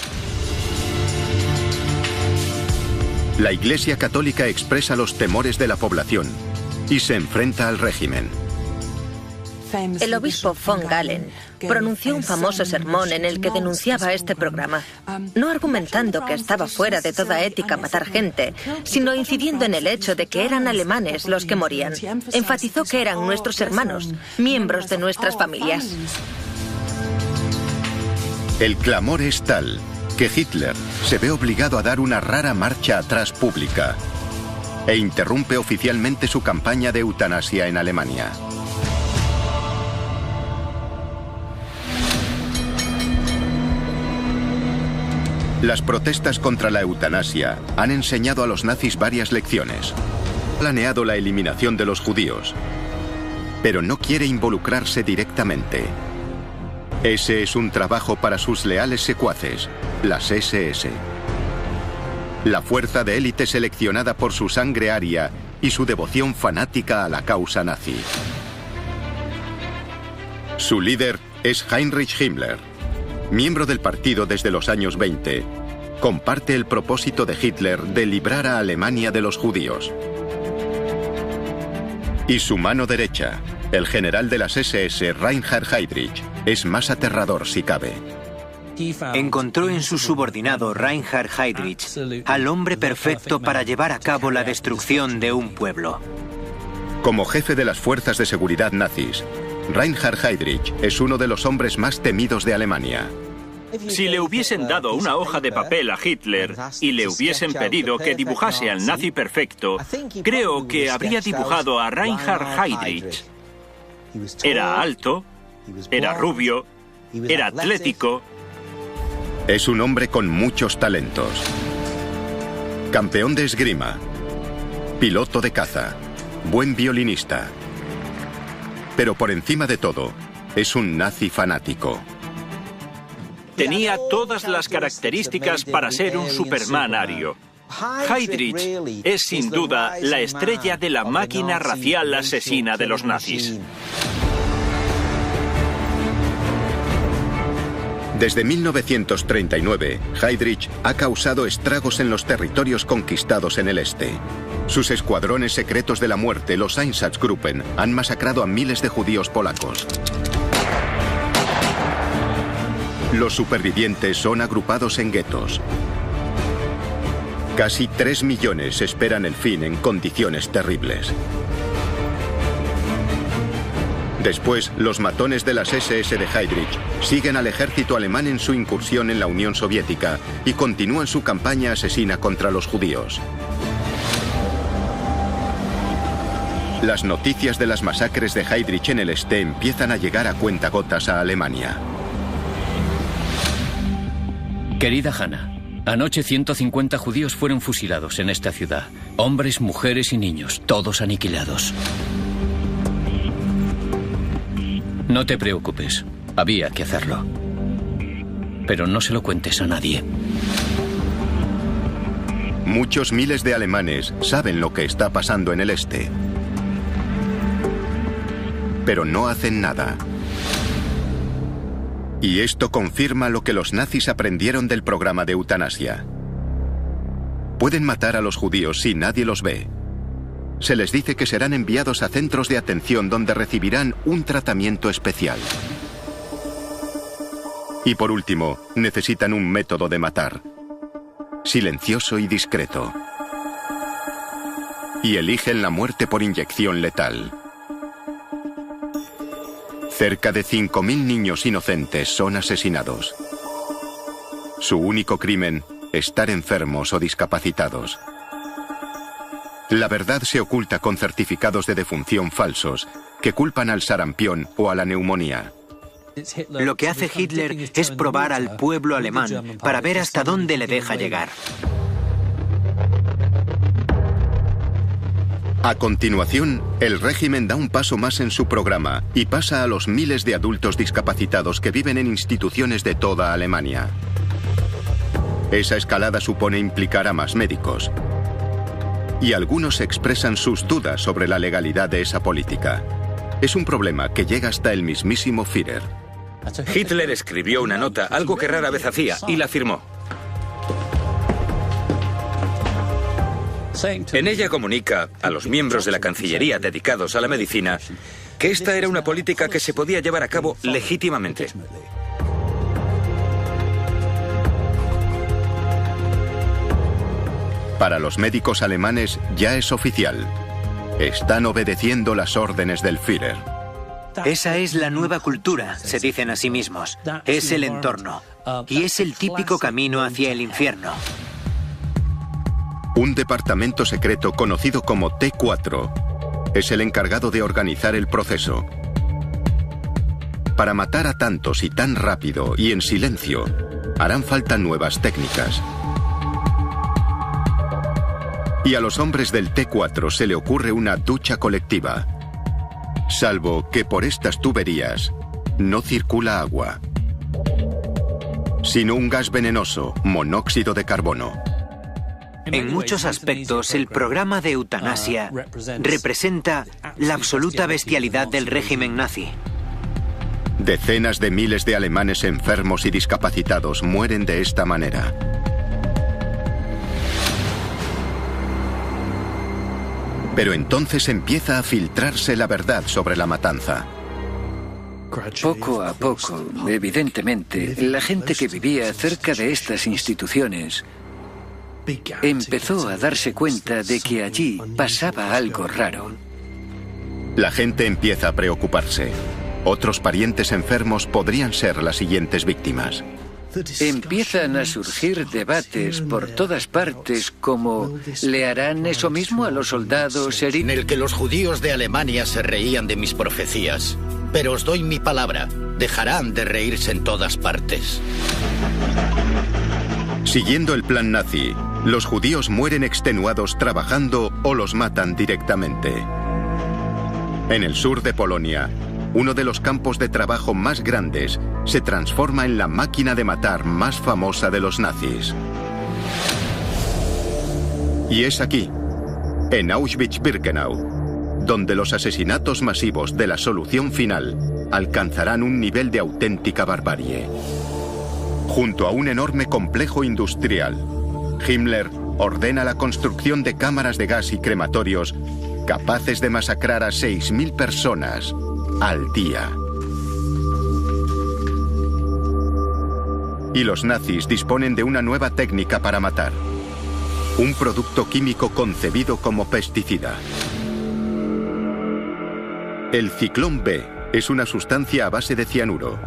La Iglesia Católica expresa los temores de la población y se enfrenta al régimen. El obispo von Galen pronunció un famoso sermón en el que denunciaba este programa, no argumentando que estaba fuera de toda ética matar gente, sino incidiendo en el hecho de que eran alemanes los que morían. Enfatizó que eran nuestros hermanos, miembros de nuestras familias. El clamor es tal que Hitler se ve obligado a dar una rara marcha atrás pública e interrumpe oficialmente su campaña de eutanasia en Alemania. Las protestas contra la eutanasia han enseñado a los nazis varias lecciones. Ha planeado la eliminación de los judíos, pero no quiere involucrarse directamente. Ese es un trabajo para sus leales secuaces, las SS. La fuerza de élite seleccionada por su sangre aria y su devoción fanática a la causa nazi. Su líder es Heinrich Himmler. Miembro del partido desde los años 20, comparte el propósito de Hitler de librar a Alemania de los judíos. Y su mano derecha, el general de las SS Reinhard Heydrich, es más aterrador si cabe. Encontró en su subordinado Reinhard Heydrich al hombre perfecto para llevar a cabo la destrucción de un pueblo. Como jefe de las fuerzas de seguridad nazis, Reinhard Heydrich es uno de los hombres más temidos de Alemania. Si le hubiesen dado una hoja de papel a Hitler y le hubiesen pedido que dibujase al nazi perfecto, creo que habría dibujado a Reinhard Heydrich. Era alto, era rubio, era atlético. Es un hombre con muchos talentos. Campeón de esgrima, piloto de caza, buen violinista. Pero por encima de todo, es un nazi fanático. Tenía todas las características para ser un Superman ario. Heydrich es sin duda la estrella de la máquina racial asesina de los nazis. Desde 1939, Heydrich ha causado estragos en los territorios conquistados en el este. Sus escuadrones secretos de la muerte, los Einsatzgruppen, han masacrado a miles de judíos polacos. Los supervivientes son agrupados en guetos. Casi 3 millones esperan el fin en condiciones terribles. Después, los matones de las SS de Heydrich siguen al ejército alemán en su incursión en la Unión Soviética y continúan su campaña asesina contra los judíos. Las noticias de las masacres de Heydrich en el este empiezan a llegar a cuentagotas a Alemania. Querida Hannah, anoche 150 judíos fueron fusilados en esta ciudad. Hombres, mujeres y niños, todos aniquilados. No te preocupes, había que hacerlo. Pero no se lo cuentes a nadie. Muchos miles de alemanes saben lo que está pasando en el este. Pero no hacen nada. Y esto confirma lo que los nazis aprendieron del programa de eutanasia. Pueden matar a los judíos si nadie los ve. Se les dice que serán enviados a centros de atención donde recibirán un tratamiento especial. Y por último, necesitan un método de matar. Silencioso y discreto. Y eligen la muerte por inyección letal. Cerca de 5.000 niños inocentes son asesinados. Su único crimen, estar enfermos o discapacitados. La verdad se oculta con certificados de defunción falsos que culpan al sarampión o a la neumonía. Lo que hace Hitler es probar al pueblo alemán para ver hasta dónde le deja llegar. A continuación, el régimen da un paso más en su programa y pasa a los miles de adultos discapacitados que viven en instituciones de toda Alemania. Esa escalada supone implicar a más médicos. Y algunos expresan sus dudas sobre la legalidad de esa política. Es un problema que llega hasta el mismísimo Führer. Hitler escribió una nota, algo que rara vez hacía, y la firmó. En ella comunica a los miembros de la Cancillería dedicados a la medicina que esta era una política que se podía llevar a cabo legítimamente. Para los médicos alemanes ya es oficial. Están obedeciendo las órdenes del Führer. Esa es la nueva cultura, se dicen a sí mismos. Es el entorno. Y es el típico camino hacia el infierno. Un departamento secreto conocido como T4 es el encargado de organizar el proceso. Para matar a tantos y tan rápido y en silencio, harán falta nuevas técnicas. Y a los hombres del T4 se le ocurre una ducha colectiva. Salvo que por estas tuberías no circula agua, sino un gas venenoso, monóxido de carbono. En muchos aspectos, el programa de eutanasia representa la absoluta bestialidad del régimen nazi. Decenas de miles de alemanes enfermos y discapacitados mueren de esta manera. Pero entonces empieza a filtrarse la verdad sobre la matanza. Poco a poco, evidentemente, la gente que vivía cerca de estas instituciones empezó a darse cuenta de que allí pasaba algo raro. La gente empieza a preocuparse. Otros parientes enfermos podrían ser las siguientes víctimas. Empiezan a surgir debates por todas partes como ¿le harán eso mismo a los soldados heridos? En el que los judíos de Alemania se reían de mis profecías. Pero os doy mi palabra, dejarán de reírse en todas partes. Siguiendo el plan nazi, los judíos mueren extenuados trabajando o los matan directamente. En el sur de Polonia, uno de los campos de trabajo más grandes se transforma en la máquina de matar más famosa de los nazis. Y es aquí, en Auschwitz-Birkenau, donde los asesinatos masivos de la solución final alcanzarán un nivel de auténtica barbarie. Junto a un enorme complejo industrial, Himmler ordena la construcción de cámaras de gas y crematorios capaces de masacrar a 6.000 personas al día. Y los nazis disponen de una nueva técnica para matar. Un producto químico concebido como pesticida. El ciclón B es una sustancia a base de cianuro.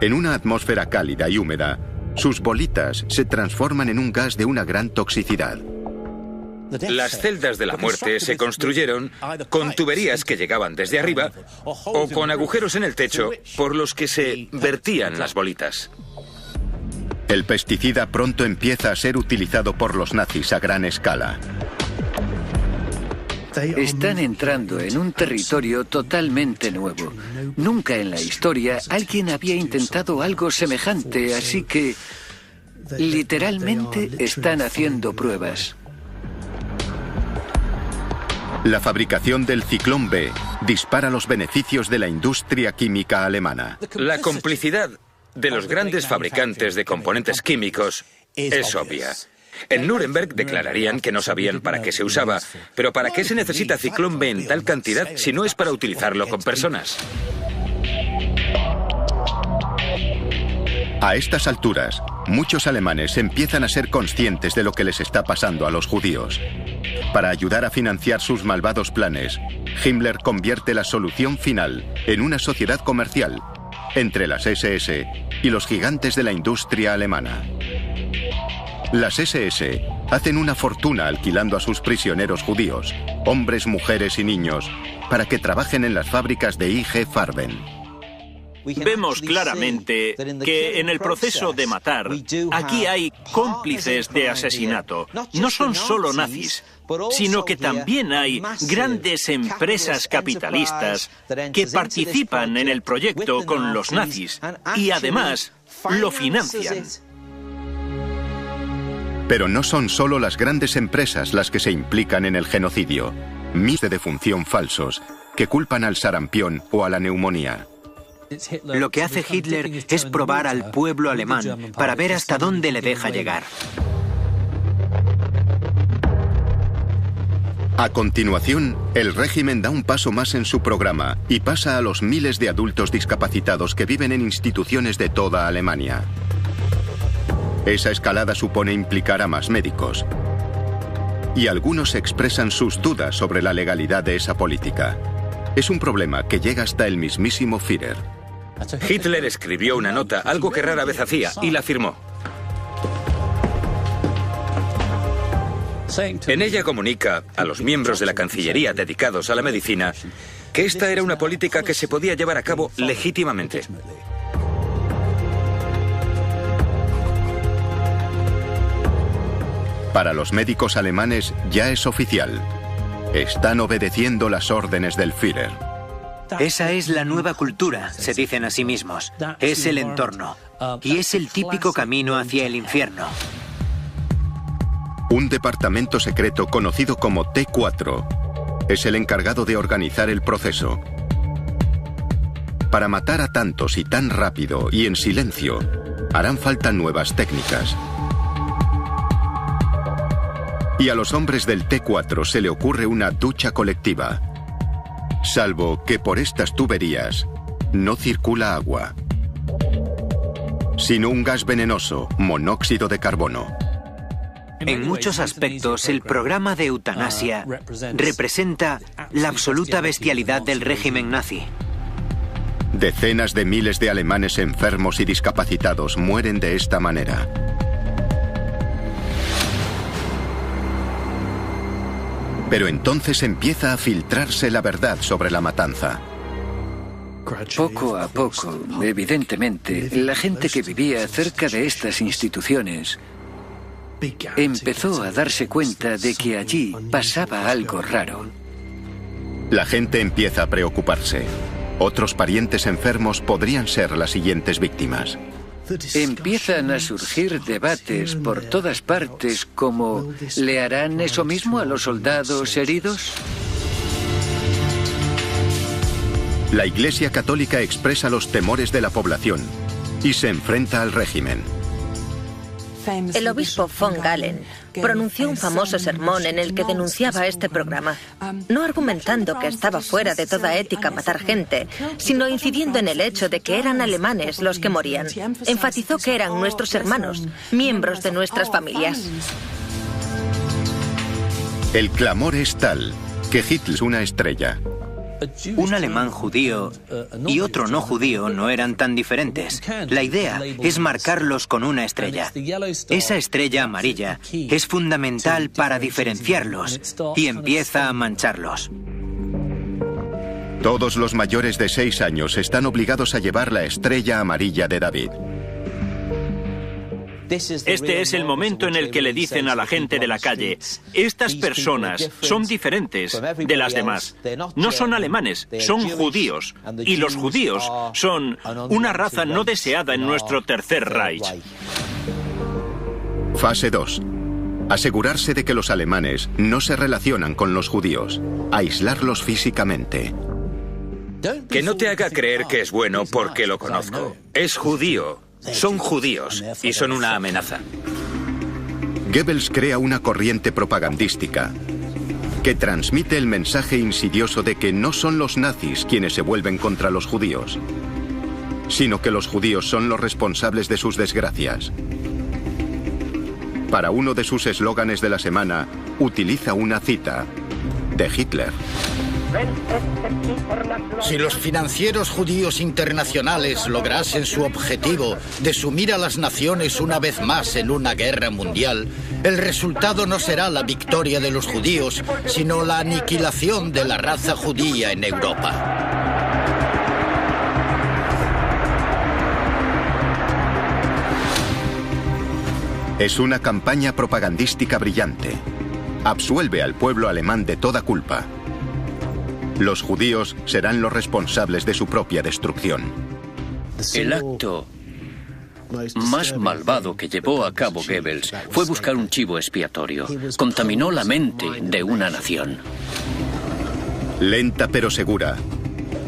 En una atmósfera cálida y húmeda, sus bolitas se transforman en un gas de una gran toxicidad. Las celdas de la muerte se construyeron con tuberías que llegaban desde arriba o con agujeros en el techo por los que se vertían las bolitas. El pesticida pronto empieza a ser utilizado por los nazis a gran escala. Están entrando en un territorio totalmente nuevo. Nunca en la historia alguien había intentado algo semejante, así que literalmente están haciendo pruebas. La fabricación del ciclón B dispara los beneficios de la industria química alemana. La complicidad de los grandes fabricantes de componentes químicos es obvia. En Nuremberg declararían que no sabían para qué se usaba, pero ¿para qué se necesita ciclón B en tal cantidad si no es para utilizarlo con personas? A estas alturas, muchos alemanes empiezan a ser conscientes de lo que les está pasando a los judíos. Para ayudar a financiar sus malvados planes, Himmler convierte la solución final en una sociedad comercial entre las SS y los gigantes de la industria alemana. Las SS hacen una fortuna alquilando a sus prisioneros judíos, hombres, mujeres y niños, para que trabajen en las fábricas de IG Farben. Vemos claramente que en el proceso de matar, aquí hay cómplices de asesinato. No son solo nazis, sino que también hay grandes empresas capitalistas que participan en el proyecto con los nazis y además lo financian. Pero no son solo las grandes empresas las que se implican en el genocidio. Miles de defunción falsos que culpan al sarampión o a la neumonía. Lo que hace Hitler es probar al pueblo alemán para ver hasta dónde le deja llegar. A continuación, el régimen da un paso más en su programa y pasa a los miles de adultos discapacitados que viven en instituciones de toda Alemania. Esa escalada supone implicar a más médicos. Y algunos expresan sus dudas sobre la legalidad de esa política. Es un problema que llega hasta el mismísimo Führer. Hitler escribió una nota, algo que rara vez hacía, y la firmó. En ella comunica a los miembros de la Cancillería dedicados a la medicina que esta era una política que se podía llevar a cabo legítimamente. Para los médicos alemanes ya es oficial. Están obedeciendo las órdenes del Führer. Esa es la nueva cultura, se dicen a sí mismos. Es el entorno. Y es el típico camino hacia el infierno. Un departamento secreto conocido como T4 es el encargado de organizar el proceso. Para matar a tantos y tan rápido y en silencio, harán falta nuevas técnicas. Y a los hombres del T4 se le ocurre una ducha colectiva. Salvo que por estas tuberías no circula agua, sino un gas venenoso, monóxido de carbono. En muchos aspectos, el programa de eutanasia representa la absoluta bestialidad del régimen nazi. Decenas de miles de alemanes enfermos y discapacitados mueren de esta manera. Pero entonces empieza a filtrarse la verdad sobre la matanza. Poco a poco, evidentemente, la gente que vivía cerca de estas instituciones empezó a darse cuenta de que allí pasaba algo raro. La gente empieza a preocuparse. Otros parientes enfermos podrían ser las siguientes víctimas. Empiezan a surgir debates por todas partes como ¿le harán eso mismo a los soldados heridos? La Iglesia Católica expresa los temores de la población y se enfrenta al régimen. El obispo von Galen pronunció un famoso sermón en el que denunciaba este programa, no argumentando que estaba fuera de toda ética matar gente, sino incidiendo en el hecho de que eran alemanes los que morían. Enfatizó que eran nuestros hermanos, miembros de nuestras familias. El clamor es tal que Hitler es una estrella. Un alemán judío y otro no judío no eran tan diferentes. La idea es marcarlos con una estrella. Esa estrella amarilla es fundamental para diferenciarlos y empieza a mancharlos. Todos los mayores de 6 años están obligados a llevar la estrella amarilla de David. Este es el momento en el que le dicen a la gente de la calle: estas personas son diferentes de las demás. No son alemanes, son judíos. Y los judíos son una raza no deseada en nuestro Tercer Reich. Fase 2. Asegurarse de que los alemanes no se relacionan con los judíos. Aislarlos físicamente. Que no te haga creer que es bueno porque lo conozco. Es judío. Son judíos y son una amenaza. Goebbels crea una corriente propagandística que transmite el mensaje insidioso de que no son los nazis quienes se vuelven contra los judíos, sino que los judíos son los responsables de sus desgracias. Para uno de sus eslóganes de la semana, utiliza una cita de Hitler. Si los financieros judíos internacionales lograsen su objetivo de sumir a las naciones una vez más en una guerra mundial, el resultado no será la victoria de los judíos, sino la aniquilación de la raza judía en Europa. Es una campaña propagandística brillante. Absuelve al pueblo alemán de toda culpa. Los judíos serán los responsables de su propia destrucción. El acto más malvado que llevó a cabo Goebbels fue buscar un chivo expiatorio. Contaminó la mente de una nación. Lenta pero segura,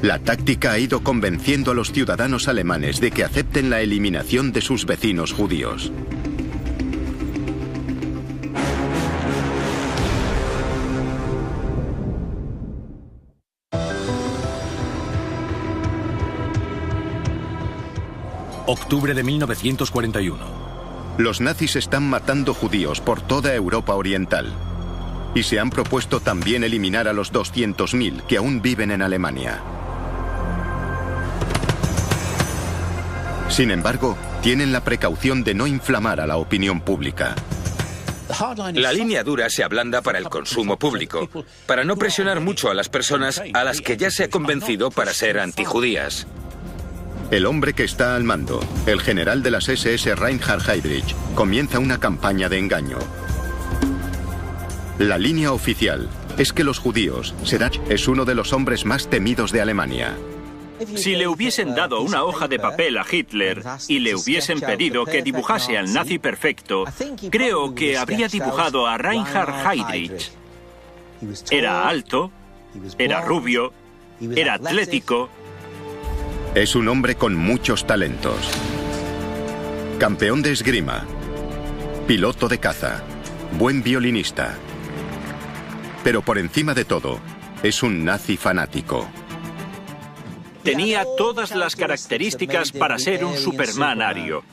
la táctica ha ido convenciendo a los ciudadanos alemanes de que acepten la eliminación de sus vecinos judíos. Octubre de 1941. Los nazis están matando judíos por toda Europa Oriental. Y se han propuesto también eliminar a los 200.000 que aún viven en Alemania. Sin embargo, tienen la precaución de no inflamar a la opinión pública. La línea dura se ablanda para el consumo público, para no presionar mucho a las personas a las que ya se ha convencido para ser antijudías. El hombre que está al mando, el general de las SS Reinhard Heydrich, comienza una campaña de engaño. La línea oficial es que los judíos es uno de los hombres más temidos de Alemania. Si le hubiesen dado una hoja de papel a Hitler y le hubiesen pedido que dibujase al nazi perfecto, creo que habría dibujado a Reinhard Heydrich. Era alto, era rubio, era atlético. Es un hombre con muchos talentos. Campeón de esgrima, piloto de caza, buen violinista. Pero por encima de todo, es un nazi fanático. Tenía todas las características para ser un Superman ario.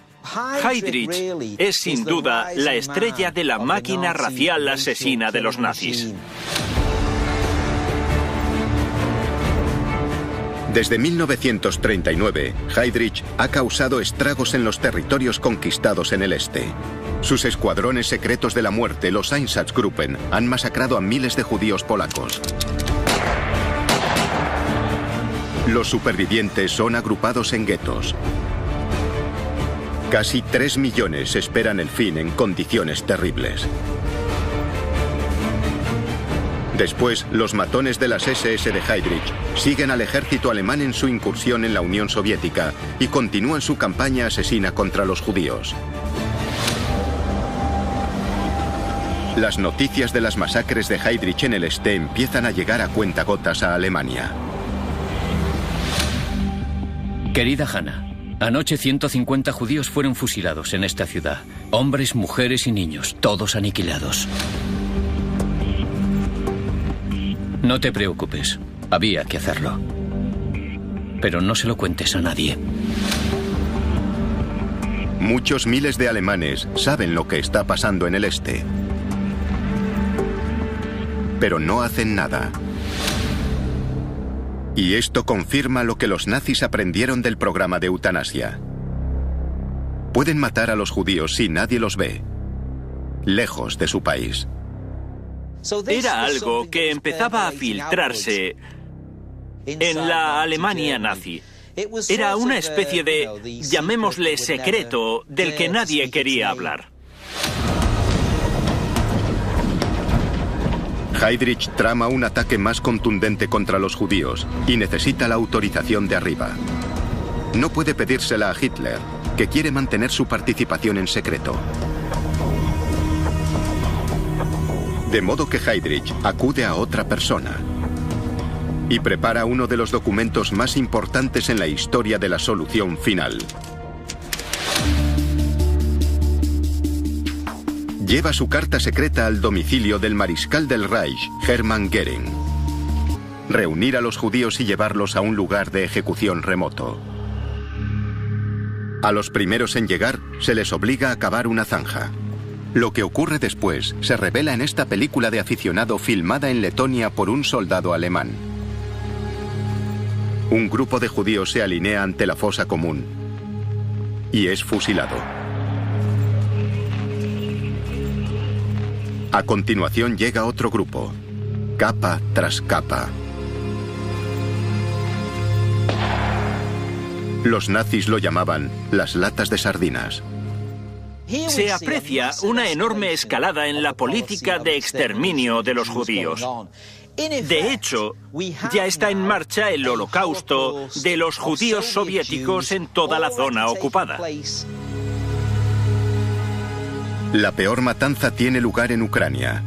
Heydrich es sin duda la estrella de la máquina racial asesina de los nazis. Desde 1939, Heydrich ha causado estragos en los territorios conquistados en el este. Sus escuadrones secretos de la muerte, los Einsatzgruppen, han masacrado a miles de judíos polacos. Los supervivientes son agrupados en guetos. Casi 3 millones esperan el fin en condiciones terribles. Después, los matones de las SS de Heydrich siguen al ejército alemán en su incursión en la Unión Soviética y continúan su campaña asesina contra los judíos. Las noticias de las masacres de Heydrich en el este empiezan a llegar a cuentagotas a Alemania. Querida Hannah, Anoche 150 judíos fueron fusilados en esta ciudad. Hombres, mujeres y niños, todos aniquilados. No te preocupes, había que hacerlo. Pero no se lo cuentes a nadie. Muchos miles de alemanes saben lo que está pasando en el este. Pero no hacen nada. Y esto confirma lo que los nazis aprendieron del programa de eutanasia. Pueden matar a los judíos si nadie los ve, lejos de su país. Era algo que empezaba a filtrarse en la Alemania nazi. Era una especie de, llamémosle secreto, del que nadie quería hablar. Heydrich trama un ataque más contundente contra los judíos y necesita la autorización de arriba. No puede pedírsela a Hitler, que quiere mantener su participación en secreto. De modo que Heydrich acude a otra persona y prepara uno de los documentos más importantes en la historia de la solución final. Lleva su carta secreta al domicilio del mariscal del Reich, Hermann Göring. Reunir a los judíos y llevarlos a un lugar de ejecución remoto. A los primeros en llegar se les obliga a cavar una zanja. Lo que ocurre después se revela en esta película de aficionado filmada en Letonia por un soldado alemán. Un grupo de judíos se alinea ante la fosa común y es fusilado. A continuación llega otro grupo, capa tras capa. Los nazis lo llamaban las latas de sardinas. Se aprecia una enorme escalada en la política de exterminio de los judíos. De hecho, ya está en marcha el holocausto de los judíos soviéticos en toda la zona ocupada. La peor matanza tiene lugar en Ucrania,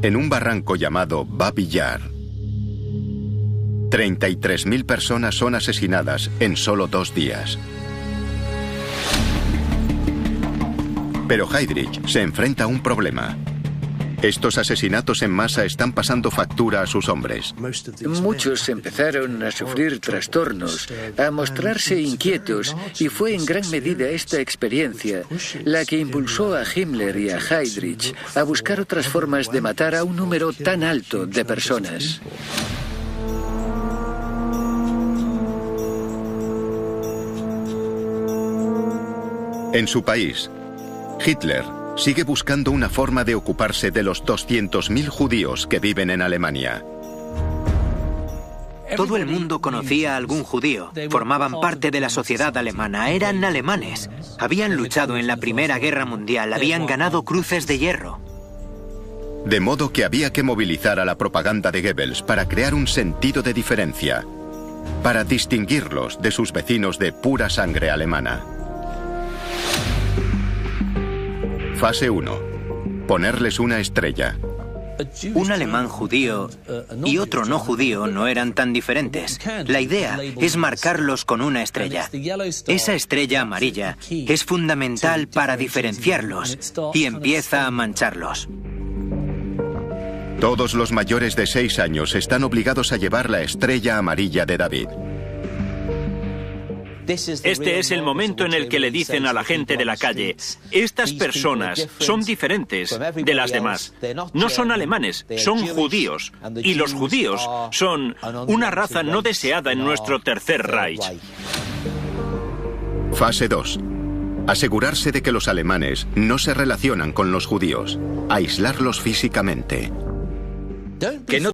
en un barranco llamado Babi Yar. 33.000 personas son asesinadas en solo 2 días. Pero Heydrich se enfrenta a un problema. Estos asesinatos en masa están pasando factura a sus hombres. Muchos empezaron a sufrir trastornos, a mostrarse inquietos, y fue en gran medida esta experiencia la que impulsó a Himmler y a Heydrich a buscar otras formas de matar a un número tan alto de personas. En su país, Hitler sigue buscando una forma de ocuparse de los 200.000 judíos que viven en Alemania. Todo el mundo conocía a algún judío, formaban parte de la sociedad alemana, eran alemanes, habían luchado en la Primera Guerra Mundial, habían ganado cruces de hierro. De modo que había que movilizar a la propaganda de Goebbels para crear un sentido de diferencia, para distinguirlos de sus vecinos de pura sangre alemana. Fase 1. Ponerles una estrella. Un alemán judío y otro no judío no eran tan diferentes. La idea es marcarlos con una estrella. Esa estrella amarilla es fundamental para diferenciarlos y empieza a mancharlos. Todos los mayores de 6 años están obligados a llevar la estrella amarilla de David. Este es el momento en el que le dicen a la gente de la calle: estas personas son diferentes de las demás. No son alemanes, son judíos. Y los judíos son una raza no deseada en nuestro Tercer Reich. Fase 2. Asegurarse de que los alemanes no se relacionan con los judíos. Aislarlos físicamente. Que no